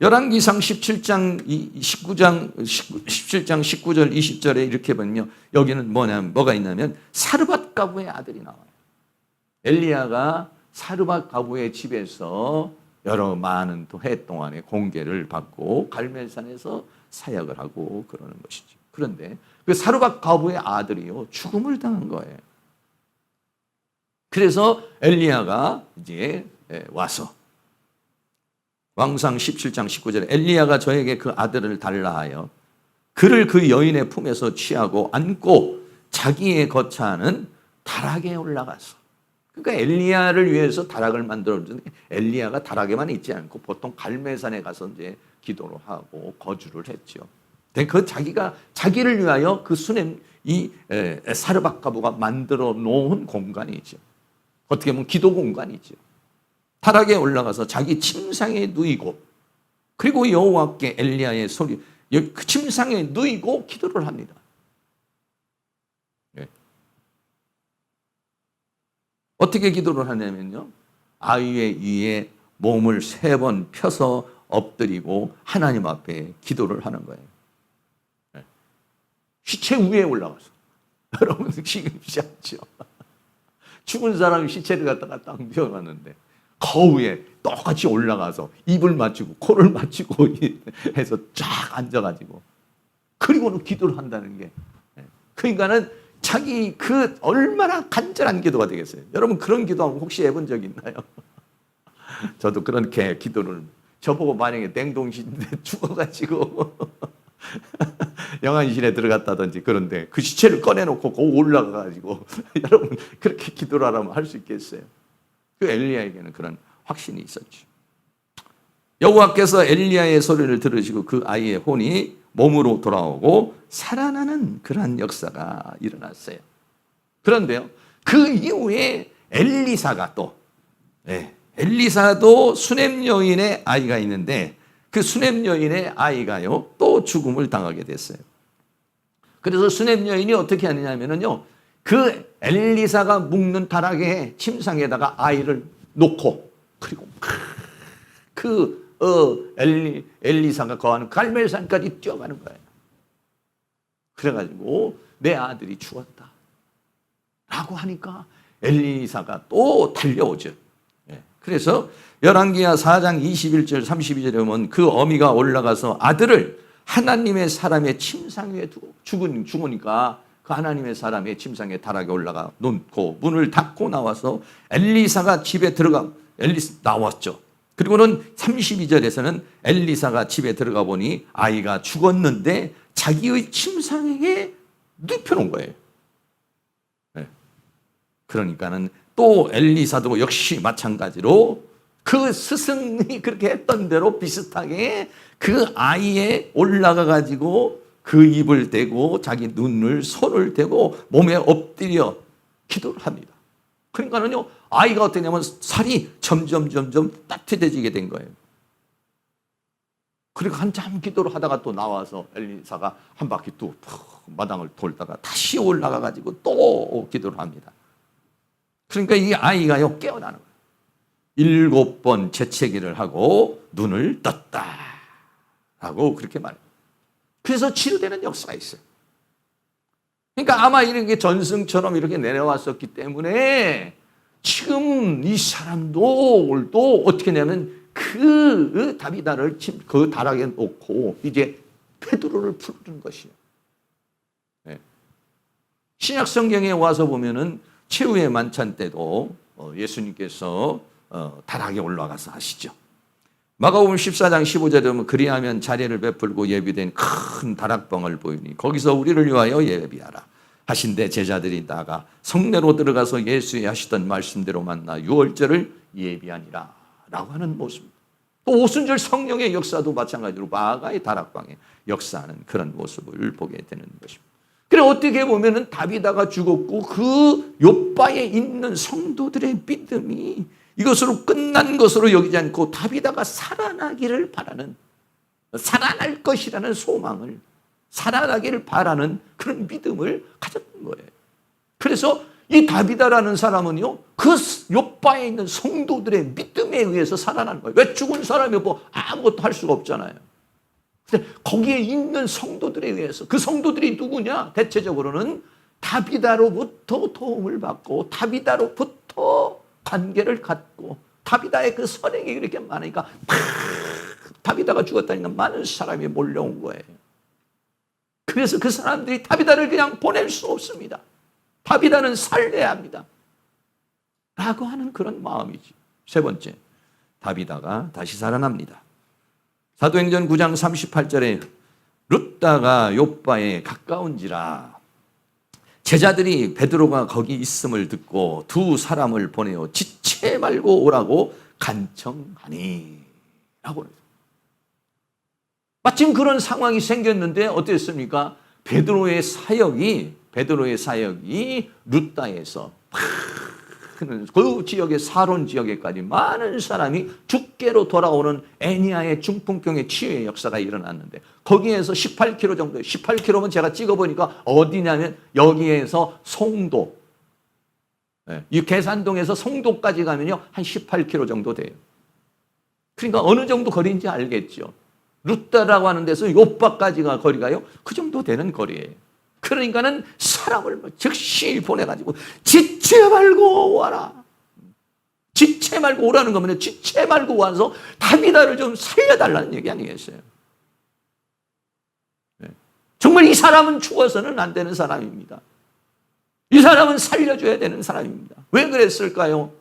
열왕기상 17장 19절 20절에 이렇게 보면요, 여기는 뭐가 있냐면 사르밧 가부의 아들이 나와요. 엘리야가 사르밧 가부의 집에서 많은 해 동안의 공개를 받고 갈멜산에서 사역을 하고 그러는 것이죠. 그런데 그 사르밧 가부의 아들이요, 죽음을 당한 거예요. 그래서 엘리야가 이제 와서 왕상 17장 19절에 엘리야가 저에게 그 아들을 달라 하여 그를 그 여인의 품에서 취하고 안고 자기의 거처하는 다락에 올라가서. 그러니까 엘리야를 위해서 다락을 만들어주는데 엘리야가 다락에만 있지 않고 보통 갈멜산에 가서 이제 기도를 하고 거주를 했죠. 그 자기를 위하여 그 수냄 이 사르밧가부가 만들어 놓은 공간이죠. 어떻게 보면 기도 공간이죠. 다락에 올라가서 자기 침상에 누이고 그리고 여호와께 엘리야의 소리 그 침상에 누이고 기도를 합니다. 네. 어떻게 기도를 하냐면요. 아이의 위에 몸을 3번 펴서 엎드리고 하나님 앞에 기도를 하는 거예요. 네. 시체 위에 올라가서. 여러분 쉽지 않죠. 죽은 사람이 시체를 갖다가 딱 펴놨는데 거위에 똑같이 올라가서 입을 맞추고 코를 맞추고 해서 쫙 앉아가지고 그리고는 기도를 한다는 게 그러니까는 자기 그 얼마나 간절한 기도가 되겠어요. 여러분 그런 기도하고 혹시 해본 적 있나요? 저도 그렇게 기도를 저보고 만약에 냉동실인데 죽어가지고 영안실에 들어갔다든지 그런데 그 시체를 꺼내놓고 거 올라가가지고 여러분 그렇게 기도를 하라면 할 수 있겠어요? 그 엘리야에게는 그런 확신이 있었죠. 여호와께서 엘리야의 소리를 들으시고 그 아이의 혼이 몸으로 돌아오고 살아나는 그러한 역사가 일어났어요. 그런데요, 그 이후에 엘리사가 또 엘리사도 수냄 여인의 아이가 있는데 그 수냄 여인의 아이가요 또 죽음을 당하게 됐어요. 그래서 수냄 여인이 어떻게 하느냐면요, 그 엘리사가 묵는 다락에 침상에다가 아이를 놓고 그리고 엘리사가 거하는 갈멜산까지 뛰어가는 거예요. 그래가지고 내 아들이 죽었다 라고 하니까 엘리사가 또 달려오죠. 그래서 열왕기하 4장 21절 32절에 보면 그 어미가 올라가서 아들을 하나님의 사람의 침상 위에 두고 죽으니까 그 하나님의 사람의 침상에 다락에 올라가 놓고 문을 닫고 나와서 엘리사가 집에 나왔죠. 그리고는 32절에서는 엘리사가 집에 들어가 보니 아이가 죽었는데 자기의 침상에 눕혀놓은 거예요. 그러니까는 또 엘리사도 역시 마찬가지로 그 스승이 그렇게 했던 대로 비슷하게 그 아이에 올라가 가지고 그 입을 대고 자기 눈을 손을 대고 몸에 엎드려 기도를 합니다. 그러니까는요 아이가 어떠냐면 살이 점점 따뜻해지게 된 거예요. 그리고 한참 기도를 하다가 또 나와서 엘리사가 한 바퀴 또 마당을 돌다가 다시 올라가 가지고 또 기도를 합니다. 그러니까 이 아이가요 깨어나는 거예요. 7번 재채기를 하고 눈을 떴다 라고 그렇게 말해요. 그래서 치료되는 역사가 있어요. 그러니까 아마 이렇게 전승처럼 이렇게 내려왔었기 때문에 지금 이 사람도 또 어떻게 하냐면 그 다비다를 그 다락에 놓고 이제 베드로를 부르는 것이에요. 신약 성경에 와서 보면은 최후의 만찬 때도 예수님께서 다락에 올라가서 하시죠. 마가복음 14장 15절에 보면 그리하면 자리를 베풀고 예비된 큰 다락방을 보이니 거기서 우리를 위하여 예비하라 하신데 제자들이 나가 성내로 들어가서 예수의 하시던 말씀대로 만나 유월절을 예비하니라 라고 하는 모습. 또 오순절 성령의 역사도 마찬가지로 마가의 다락방에 역사하는 그런 모습을 보게 되는 것입니다. 그래 어떻게 보면은 다비다가 죽었고 그 요바에 있는 성도들의 믿음이 이것으로 끝난 것으로 여기지 않고 다비다가 살아나기를 바라는, 살아날 것이라는 소망을, 살아나기를 바라는 그런 믿음을 가졌던 거예요. 그래서 이 다비다라는 사람은요 그 요바에 있는 성도들의 믿음에 의해서 살아나는 거예요. 왜? 죽은 사람이 뭐 아무것도 할 수가 없잖아요. 근데 거기에 있는 성도들에 의해서, 그 성도들이 누구냐? 대체적으로는 다비다로부터 도움을 받고 다비다로부터 관계를 갖고 다비다의 그 선행이 그렇게 많으니까 다비다가 죽었다니까 많은 사람이 몰려온 거예요. 그래서 그 사람들이 다비다를 그냥 보낼 수 없습니다. 다비다는 살려야 합니다 라고 하는 그런 마음이지. 세 번째, 다비다가 다시 살아납니다. 사도행전 9장 38절에 룻다가 욥바에 가까운지라 제자들이 베드로가 거기 있음을 듣고 두 사람을 보내어 지체 말고 오라고 간청하니 라고 그래요. 마침 그런 상황이 생겼는데 어땠습니까? 베드로의 사역이 룻다에서 그 지역의 사론 지역에까지 많은 사람이 죽게로 돌아오는 애니아의 중풍병의 치유의 역사가 일어났는데 거기에서 18km 정도, 18km면 제가 찍어보니까 어디냐면 여기에서 송도, 이 계산동에서 송도까지 가면요 한 18km 정도 돼요. 그러니까 어느 정도 거리인지 알겠죠. 룻다라고 하는 데서 욥바까지가 거리가요 그 정도 되는 거리예요. 그러니까는 사람을 즉시 보내가지고 지체 말고 와라. 지체 말고 오라는 거면 지체 말고 와서 다비다를 좀 살려달라는 얘기 아니겠어요? 정말 이 사람은 죽어서는 안 되는 사람입니다. 이 사람은 살려줘야 되는 사람입니다. 왜 그랬을까요?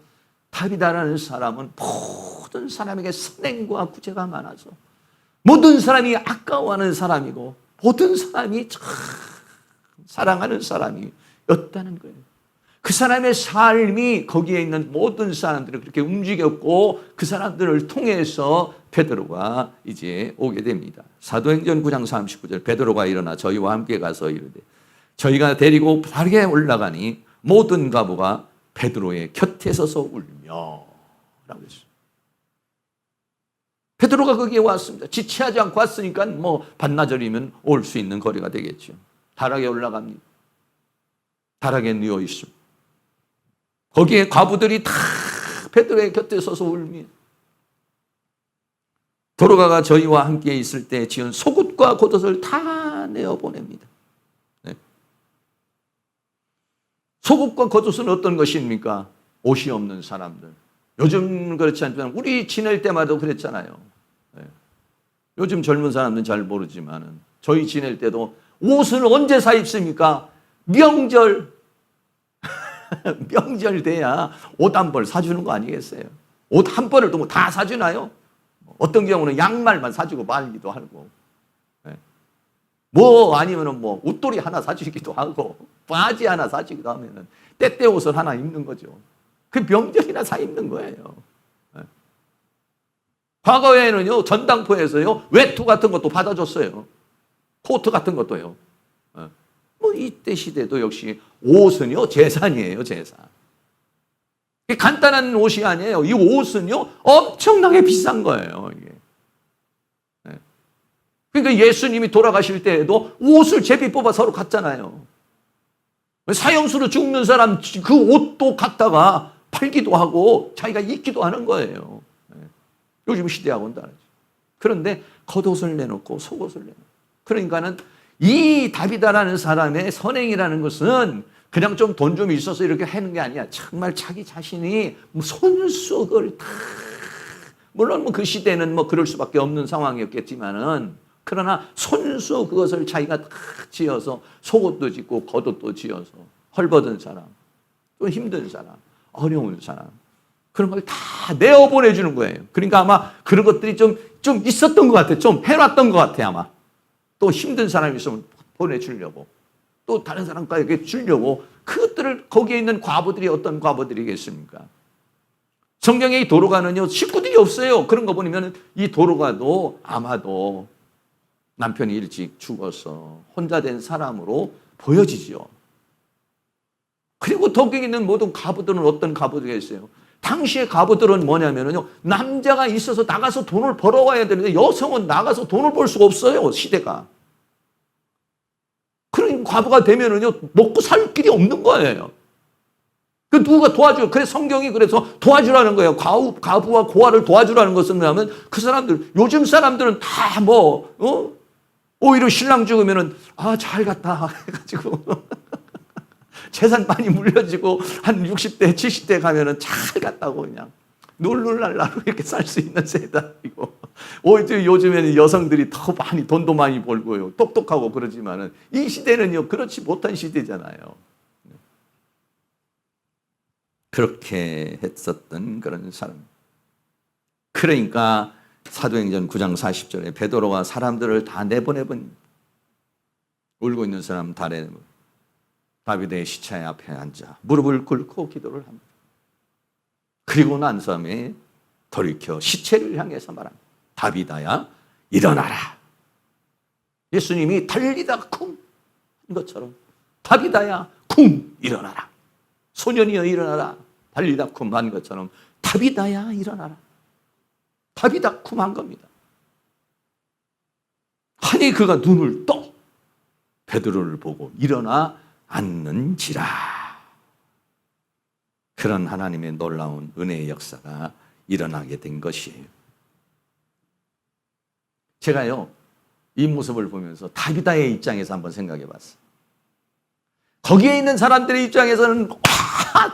다비다라는 사람은 모든 사람에게 선행과 구제가 많아서 모든 사람이 아까워하는 사람이고 모든 사람이 참 사랑하는 사람이었다는 거예요. 그 사람의 삶이 거기에 있는 모든 사람들을 그렇게 움직였고 그 사람들을 통해서 베드로가 이제 오게 됩니다. 사도행전 9장 39절 베드로가 일어나 저희와 함께 가서 이르되 저희가 데리고 바르게 올라가니 모든 과부가 베드로의 곁에 서서 울며 라고 했어요. 베드로가 거기에 왔습니다. 지체하지 않고 왔으니까 뭐 반나절이면 올 수 있는 거리가 되겠죠. 다락에 올라갑니다. 다락에 누워 있습니다. 거기에 과부들이 다 베드로의 곁에 서서 울며 도로가가 저희와 함께 있을 때 지은 속옷과 겉옷을 다 내어보냅니다. 네. 속옷과 겉옷은 어떤 것입니까? 옷이 없는 사람들. 요즘 그렇지 않지만 우리 지낼 때마다 그랬잖아요. 네. 요즘 젊은 사람들은 잘 모르지만 저희 지낼 때도 옷을 언제 사 입습니까? 명절. 명절 돼야 옷 한 벌 사주는 거 아니겠어요? 옷 한 벌을 두고 다 사주나요? 어떤 경우는 양말만 사주고 말기도 하고, 뭐 아니면은 뭐 옷돌이 하나 사주기도 하고, 바지 하나 사주기도 하면은 때때 옷을 하나 입는 거죠. 그 명절이나 사 입는 거예요. 과거에는요 전당포에서요 외투 같은 것도 받아줬어요. 코트 같은 것도요. 뭐 이때 시대도 역시 옷은요 재산이에요, 재산. 간단한 옷이 아니에요. 이 옷은요 엄청나게 비싼 거예요, 이게. 그러니까 예수님이 돌아가실 때에도 옷을 제비 뽑아 서로 갔잖아요. 사형수로 죽는 사람 그 옷도 갖다가 팔기도 하고 자기가 입기도 하는 거예요. 요즘 시대하고는 다르죠. 그런데 겉옷을 내놓고 속옷을 내놓고. 그러니까는 이 다비다라는 사람의 선행이라는 것은 그냥 좀 돈 좀 있어서 이렇게 하는 게 아니야. 정말 자기 자신이 손수 그걸 다, 물론 뭐 그 시대는 뭐 그럴 수밖에 없는 상황이었겠지만은 그러나 손수 그것을 자기가 다 지어서 속옷도 짓고 겉옷도 지어서 헐벗은 사람, 또 힘든 사람, 어려운 사람 그런 걸 다 내어보내주는 거예요. 그러니까 아마 그런 것들이 좀 있었던 것 같아요. 좀 해놨던 것 같아요, 아마. 또 힘든 사람이 있으면 보내주려고. 또 다른 사람까지 주려고. 그것들을 거기에 있는 과부들이 어떤 과부들이겠습니까? 성경에 이 도로가는요, 식구들이 없어요. 그런 거 보면 이 도로가도 아마도 남편이 일찍 죽어서 혼자 된 사람으로 보여지죠. 그리고 거기 있는 모든 과부들은 어떤 과부들이겠어요? 당시의 과부들은 뭐냐면요, 남자가 있어서 나가서 돈을 벌어와야 되는데 여성은 나가서 돈을 벌 수가 없어요, 시대가. 그런 과부가 되면은요, 먹고 살 길이 없는 거예요. 그 누가 도와줘요? 그래서 성경이 그래서 도와주라는 거예요. 과부와 고아를 도와주라는 것은 뭐냐면 그 사람들, 요즘 사람들은 다 오히려 신랑 죽으면은 잘 갔다 해가지고 재산 많이 물려지고 한 60대, 70대 가면은 잘 갔다고 그냥 놀랄라로 이렇게 살 수 있는 세대이고 오히려 요즘에는 여성들이 더 많이 돈도 많이 벌고요. 똑똑하고 그러지만은 이 시대는요 그렇지 못한 시대잖아요. 그렇게 했었던 그런 사람. 그러니까 사도행전 9장 40절에 베드로가 사람들을 다 내보내본 울고 있는 사람 다 내보내 다윗의 시체 앞에 앉아 무릎을 꿇고 기도를 합니다. 그리고 난 다음에 돌이켜 시체를 향해서 말합니다. 다윗아야 일어나라. 예수님이 달리다 쿵 한 것처럼 다윗아야 쿵 일어나라. 소년이여 일어나라. 달리다 쿵 한 것처럼 다윗아야 일어나라. 다윗아 쿵 한 겁니다. 하니 그가 눈을 떠 베드로를 보고 일어나 앉는지라. 그런 하나님의 놀라운 은혜의 역사가 일어나게 된 것이에요. 제가요, 이 모습을 보면서 다윗의 입장에서 한번 생각해 봤어요. 거기에 있는 사람들의 입장에서는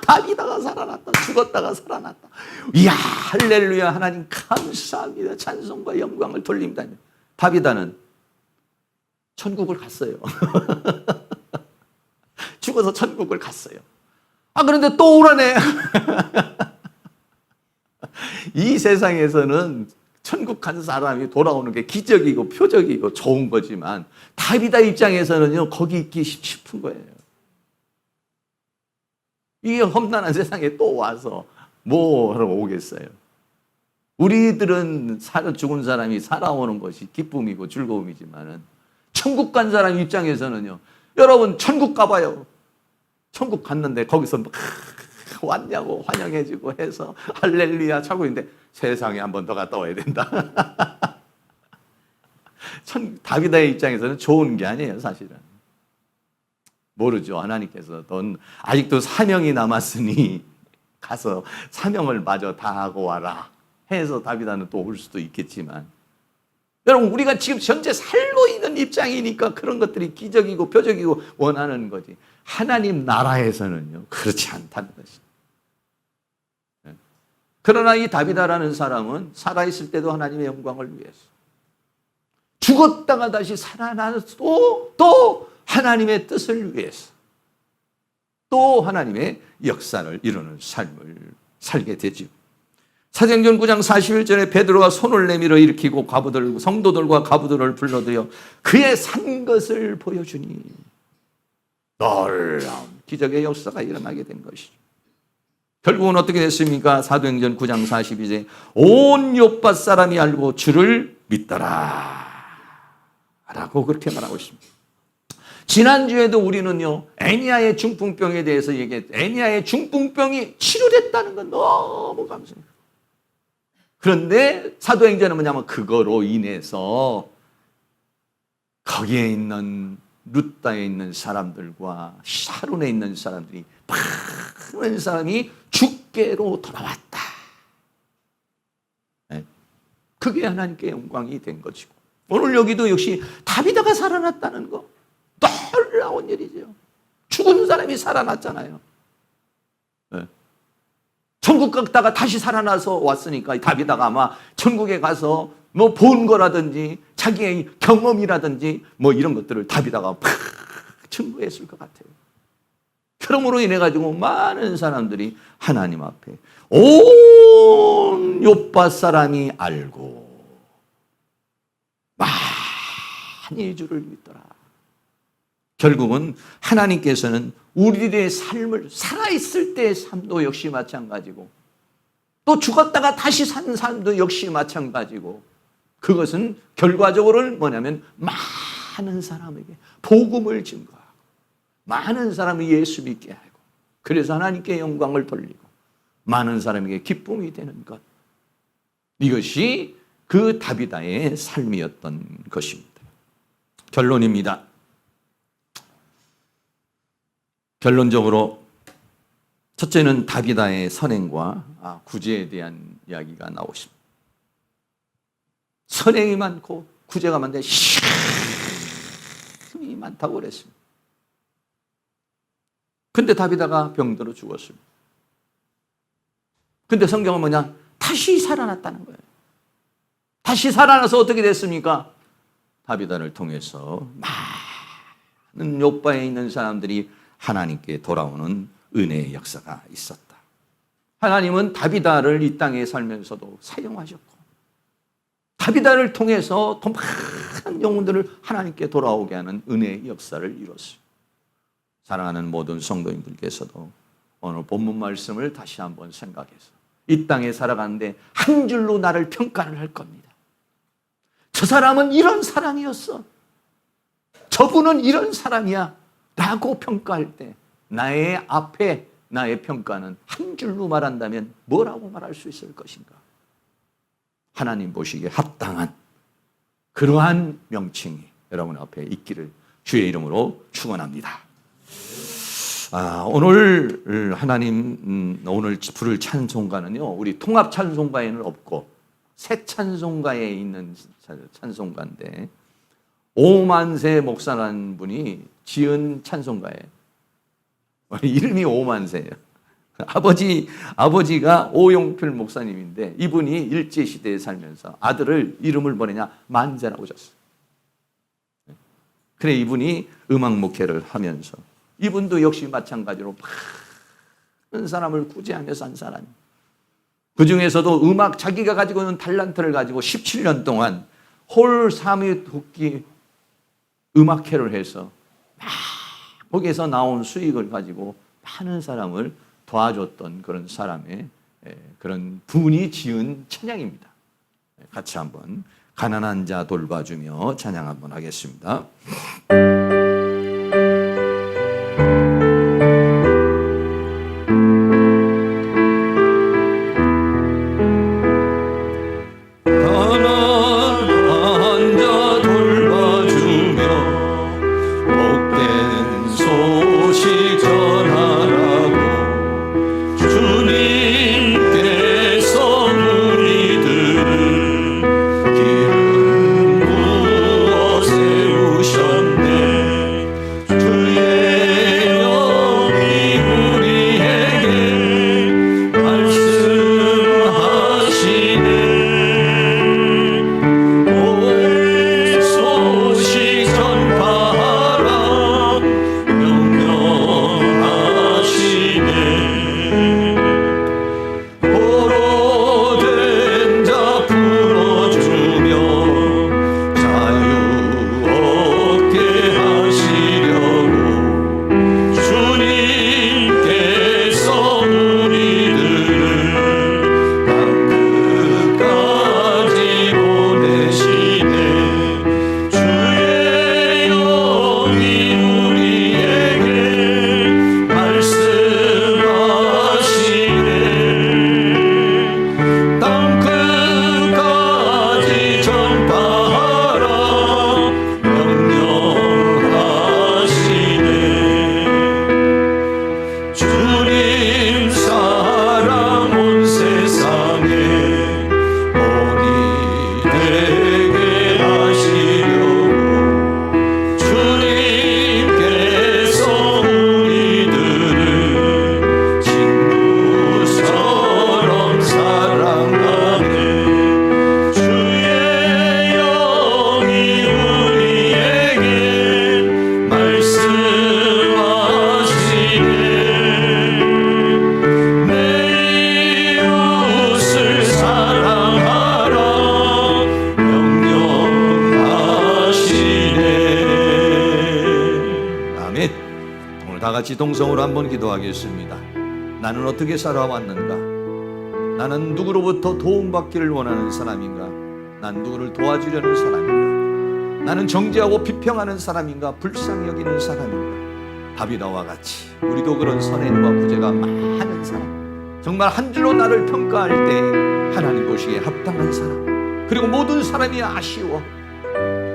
다윗아가 살아났다. 죽었다가 살아났다. 이야 할렐루야 하나님 감사합니다. 찬송과 영광을 돌립니다. 다윗아는 천국을 갔어요. 죽어서 천국을 갔어요. 그런데 또 오라네. 이 세상에서는 천국 간 사람이 돌아오는 게 기적이고 표적이고 좋은 거지만 다윗 입장에서는요 거기 있기 싶은 거예요. 이 험난한 세상에 또 와서 뭐 하러 오겠어요. 우리들은 죽은 사람이 살아오는 것이 기쁨이고 즐거움이지만은 천국 간 사람 입장에서는요, 여러분 천국 가봐요. 천국 갔는데 거기서 막 왔냐고 환영해주고 해서 할렐루야 차고 있는데 세상에 한 번 더 갔다 와야 된다. 다윗의 입장에서는 좋은 게 아니에요, 사실은. 모르죠. 하나님께서 넌 아직도 사명이 남았으니 가서 사명을 마저 다하고 와라 해서 다윗은 또 올 수도 있겠지만, 여러분 우리가 지금 현재 살고 있는 입장이니까 그런 것들이 기적이고 표적이고 원하는 거지, 하나님 나라에서는요 그렇지 않다는 것입니다. 그러나 이 다윗이라는 사람은 살아있을 때도 하나님의 영광을 위해서, 죽었다가 다시 살아나서 또 하나님의 뜻을 위해서, 또 하나님의 역사를 이루는 삶을 살게 되죠. 사도행전 9장 41절에 베드로가 손을 내밀어 일으키고 성도들과 과부들을 불러들여 그의 산 것을 보여주니 놀라운 기적의 역사가 일어나게 된 것이죠. 결국은 어떻게 됐습니까? 사도행전 9장 42절에 온 요파 사람이 알고 주를 믿더라 라고 그렇게 말하고 있습니다. 지난주에도 우리는요 애니아의 중풍병에 대해서 얘기했죠. 애니아의 중풍병이 치료됐다는 건 너무 감사해요. 그런데 사도행전은 뭐냐면 그거로 인해서 거기에 있는 루다에 있는 사람들과 샤론에 있는 사람들이 많은 사람이 죽게로 돌아왔다. 그게 하나님께 영광이 된 것이고, 오늘 여기도 역시 다윗아가 살아났다는 거 놀라운 일이죠. 죽은 사람이 살아났잖아요. 천국 갔다가 다시 살아나서 왔으니까 다윗아가 아마 천국에 가서 뭐 본 거라든지 자기의 경험이라든지 뭐 이런 것들을 다윗아가 팍 증거했을 것 같아요. 그러므로 인해 가지고 많은 사람들이 하나님 앞에 온 요파 사람이 알고 많이 주를 믿더라. 결국은 하나님께서는 우리들의 삶을, 살아있을 때의 삶도 역시 마찬가지고, 또 죽었다가 다시 산 삶도 역시 마찬가지고, 그것은 결과적으로는 뭐냐면 많은 사람에게 복음을 증거하고 많은 사람이 예수 믿게 하고, 그래서 하나님께 영광을 돌리고 많은 사람에게 기쁨이 되는 것, 이것이 그 다윗아의 삶이었던 것입니다. 결론입니다. 결론적으로 첫째는 다윗아의 선행과 구제에 대한 이야기가 나오십니다. 선행이 많고 구제가 많은데 힘이 많다고 그랬습니다. 근데 다윗아가 병들어 죽었습니다. 근데 성경은 뭐냐? 다시 살아났다는 거예요. 다시 살아나서 어떻게 됐습니까? 다윗아를 통해서 많은 요바에 있는 사람들이 하나님께 돌아오는 은혜의 역사가 있었다. 하나님은 다윗아를 이 땅에 살면서도 사용하셨고, 다비다를 통해서 더 많은 영혼들을 하나님께 돌아오게 하는 은혜의 역사를 이뤘어요. 사랑하는 모든 성도님들께서도 오늘 본문 말씀을 다시 한번 생각해서 이 땅에 살아가는데 한 줄로 나를 평가를 할 겁니다. 저 사람은 이런 사람이었어. 저분은 이런 사람이야. 라고 평가할 때 나의 앞에 나의 평가는 한 줄로 말한다면 뭐라고 말할 수 있을 것인가? 하나님 보시기에 합당한 그러한 명칭이 여러분 앞에 있기를 주의 이름으로 축원합니다. 오늘 하나님 오늘 부를 찬송가는요, 우리 통합 찬송가에는 없고 새 찬송가에 있는 찬송가인데 오만세 목사라는 분이 지은 찬송가예요. 이름이 오만세예요. 아버지가 오용필 목사님인데 이분이 일제시대에 살면서 아들을 이름을 뭐냐 만세라고 줬어요. 그래 이분이 음악 목회를 하면서 이분도 역시 마찬가지로 많은 사람을 구제하며 산 사람이에요. 그 중에서도 음악 자기가 가지고 있는 달란트를 가지고 17년 동안 홀 3위 돕기 음악회를 해서 거기에서 나온 수익을 가지고 많은 사람을 도와줬던 그런 사람의 그런 분이 지은 찬양입니다. 같이 한번 가난한 자 돌봐주며 찬양 한번 하겠습니다. 같이 동성으로 한번 기도하겠습니다. 나는 어떻게 살아왔는가? 나는 누구로부터 도움받기를 원하는 사람인가? 난 누구를 도와주려는 사람인가? 나는 정죄하고 비평하는 사람인가? 불쌍히 여기는 사람인가? 다비다와 같이 우리도 그런 선행과 구제가 많은 사람, 정말 한 줄로 나를 평가할 때 하나님 보시기에 합당한 사람, 그리고 모든 사람이 아쉬워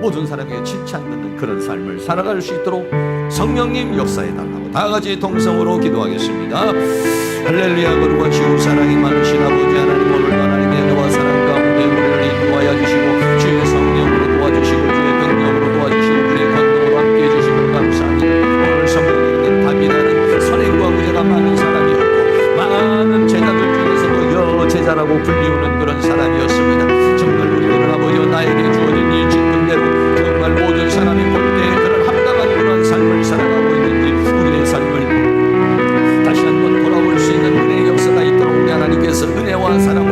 모든 사람에게 칭찬받는 그런 삶을 살아갈 수 있도록 성령님 역사해달라고 다 같이 동성으로 기도하겠습니다. 할렐루야. 거룩하시고 사랑이 많으신 아버지 하나님, 오늘도 하나님의 은혜와 사랑 가운데 우리를 인도하여 주시고 주의 성령으로 도와주시고 주의 능력으로 도와주시고 주의 권능으로 함께해 주시고 감사합니다. 오늘 성경에 있는 다비다는 선행과 구제가 많은 사람이었고 많은 제자들 중에서도 여제자라고 불리우는 그런 사람이었습니다. 정말 우리는 아버지와 나에게 주어진 이 직분대로 정말 모든 사람이 볼 때 그런 합당한 그런 삶을 살아가고 있는지 우리의 삶을 다시 한번 돌아볼 수 있는 은혜의 역사가 있도록 우리 하나님께서 은혜와 사랑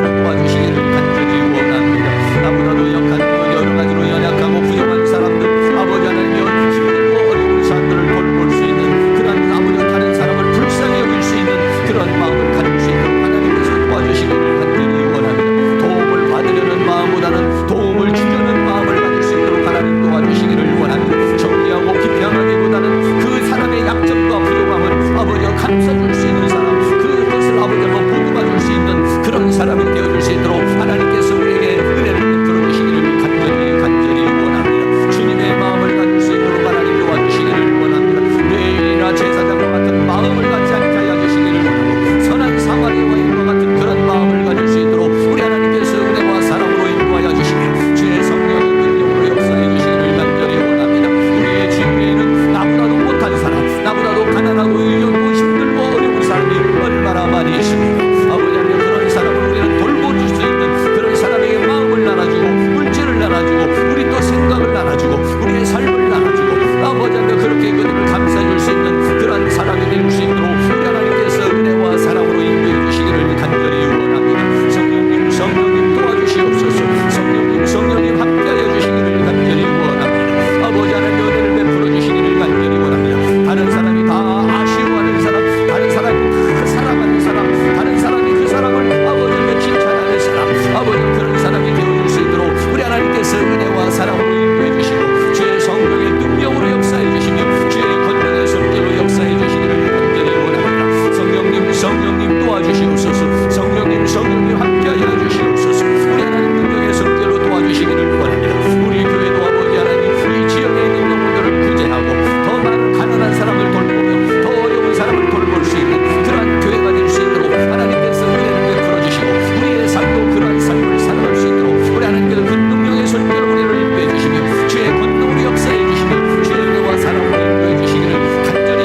가난하고 의젓고 힘들고 어려운 사람이 얼마나 많이 있습니까? 아버지 하나님, 그런 사람을 우리는 돌보줄 수 있는 그런 사람에게 마음을 나눠주고 물질을 나눠주고 우리 또 생각을 나눠주고 우리의 삶을 나눠주고 아버지 하나님, 그렇게 그들을 감싸줄 수 있는 그런 사람이 될 수 있도록 우리 하나님께서 은혜와 사랑으로 인도해 주시기를 간절히 원합니다. 성령님, 성령님 도와주시옵소서. 성령님, 성령님 함께하여 주시기를 간절히 원합니다. 아버지 하나님, 은혜를 베풀어 주시기를 간절히 원합니다. 다른 사람이 다 아쉬워하는 사람, 다른 사람이 그 사랑하는 사람, 다른 사람이 그 사람을 아버지를 칭찬하는 사람, 아버지 그런 사람이 되어줄 수 있도록 우리 하나님께서 은혜와 사랑으로 인도해 주시고 주의 성령의 능력으로 역사해 주시며 주의 권능의 손길로 역사해 주시기를 간절히 원합니다. 성령님, 성령님 도와주시옵소서. 성령님, 성령님 함께하여 주시옵소서. 우리 하나님 능력의 손길로 도와주시기를 원합니다. 우리 교회도 아버지 하나님, 이 지역에 있는 영혼들을 구제하고 더 많은 가난한 사람을 돌보며 더 어려운 사람을 돌볼 수 있는 그러한 교회가 될 수 있도록 하나님께서 은혜를 베풀어 주시고 우리의 삶도 그러한 삶을 살아갈 수 있도록 우리 하나님께서 그 능력의 손길로 우리를 인도해 주시며 주의 권능으로 역사해 주시며 주의 은혜와 사랑으로 인도해 주시기를 간절히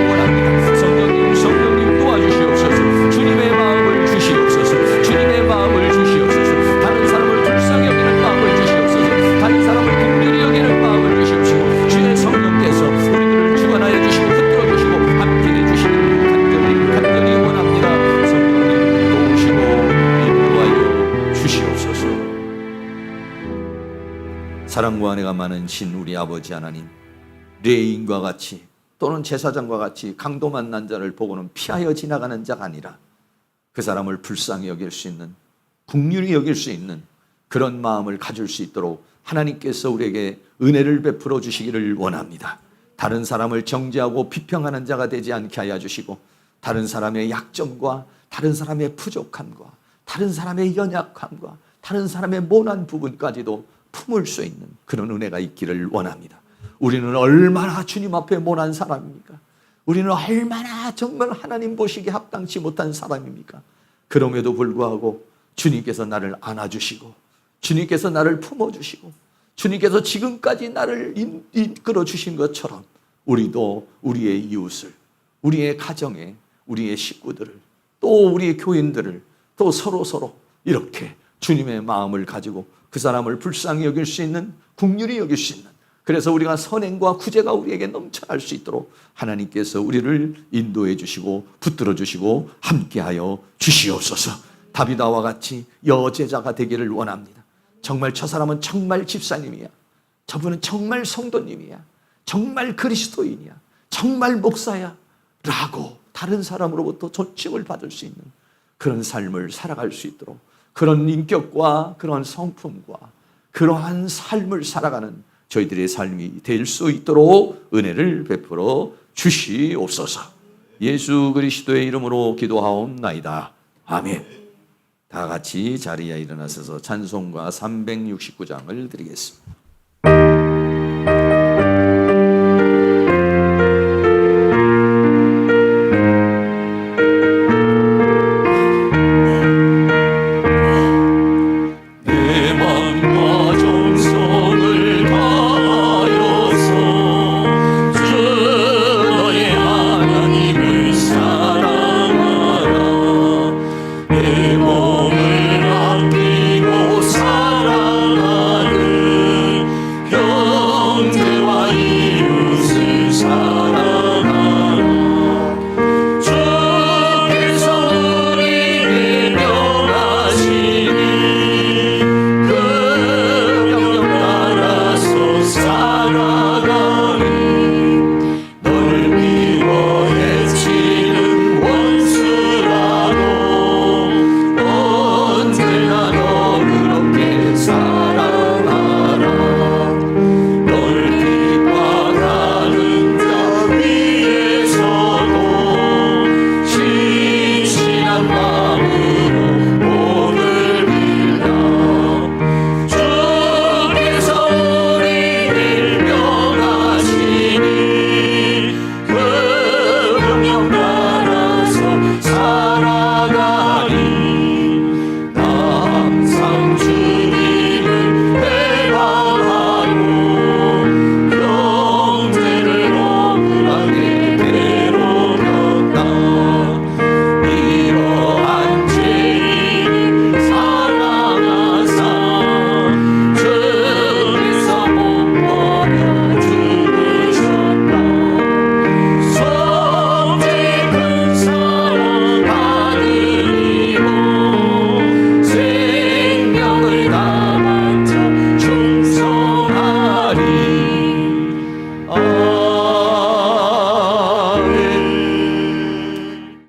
원합니다. 성령님, 성령님 도와주시옵소서. 주님의 마음을 주시옵소서. 주님의 마음을 주시옵소서. 다른 사람을 불쌍히 여기는 마음을 주시옵소서. 다른 사람을 긍휼히 여기는 마음을 주시옵시고 주의 성령께서 우리들을 주관하여 주시고 붙들어 주시고 함께해 주시기를 간절히 원합니다. 성령님 도우시고 인도하여 주시옵소서. 사랑과 은혜가 많으신 우리 아버지 하나님, 레인과 같이 또는 제사장과 같이 강도 만난 자를 보고는 피하여 지나가는 자가 아니라 그 사람을 불쌍히 여길 수 있는, 긍휼히 여길 수 있는 그런 마음을 가질 수 있도록 하나님께서 우리에게 은혜를 베풀어 주시기를 원합니다. 다른 사람을 정죄하고 비평하는 자가 되지 않게 하여 주시고 다른 사람의 약점과 다른 사람의 부족함과 다른 사람의 연약함과 다른 사람의 모난 부분까지도 품을 수 있는 그런 은혜가 있기를 원합니다. 우리는 얼마나 주님 앞에 모난 사람입니까? 우리는 얼마나 정말 하나님 보시기에 합당치 못한 사람입니까? 그럼에도 불구하고 주님께서 나를 안아주시고 주님께서 나를 품어주시고 주님께서 지금까지 나를 이끌어 주신 것처럼 우리도 우리의 이웃을, 우리의 가정에, 우리의 식구들을, 또 우리의 교인들을 또 서로 이렇게 주님의 마음을 가지고 그 사람을 불쌍히 여길 수 있는, 긍휼히 여길 수 있는, 그래서 우리가 선행과 구제가 우리에게 넘쳐날 수 있도록 하나님께서 우리를 인도해 주시고 붙들어 주시고 함께하여 주시옵소서. 다비다와 같이 여제자가 되기를 원합니다. 정말 저 사람은 정말 집사님이야, 저분은 정말 성도님이야, 정말 그리스도인이야, 정말 목사야 라고 다른 사람으로부터 존칭을 받을 수 있는 그런 삶을 살아갈 수 있도록, 그런 인격과 그런 성품과 그러한 삶을 살아가는 저희들의 삶이 될 수 있도록 은혜를 베풀어 주시옵소서. 예수 그리스도의 이름으로 기도하옵나이다. 아멘. 다 같이 자리에 일어나셔서 찬송가 369장을 드리겠습니다.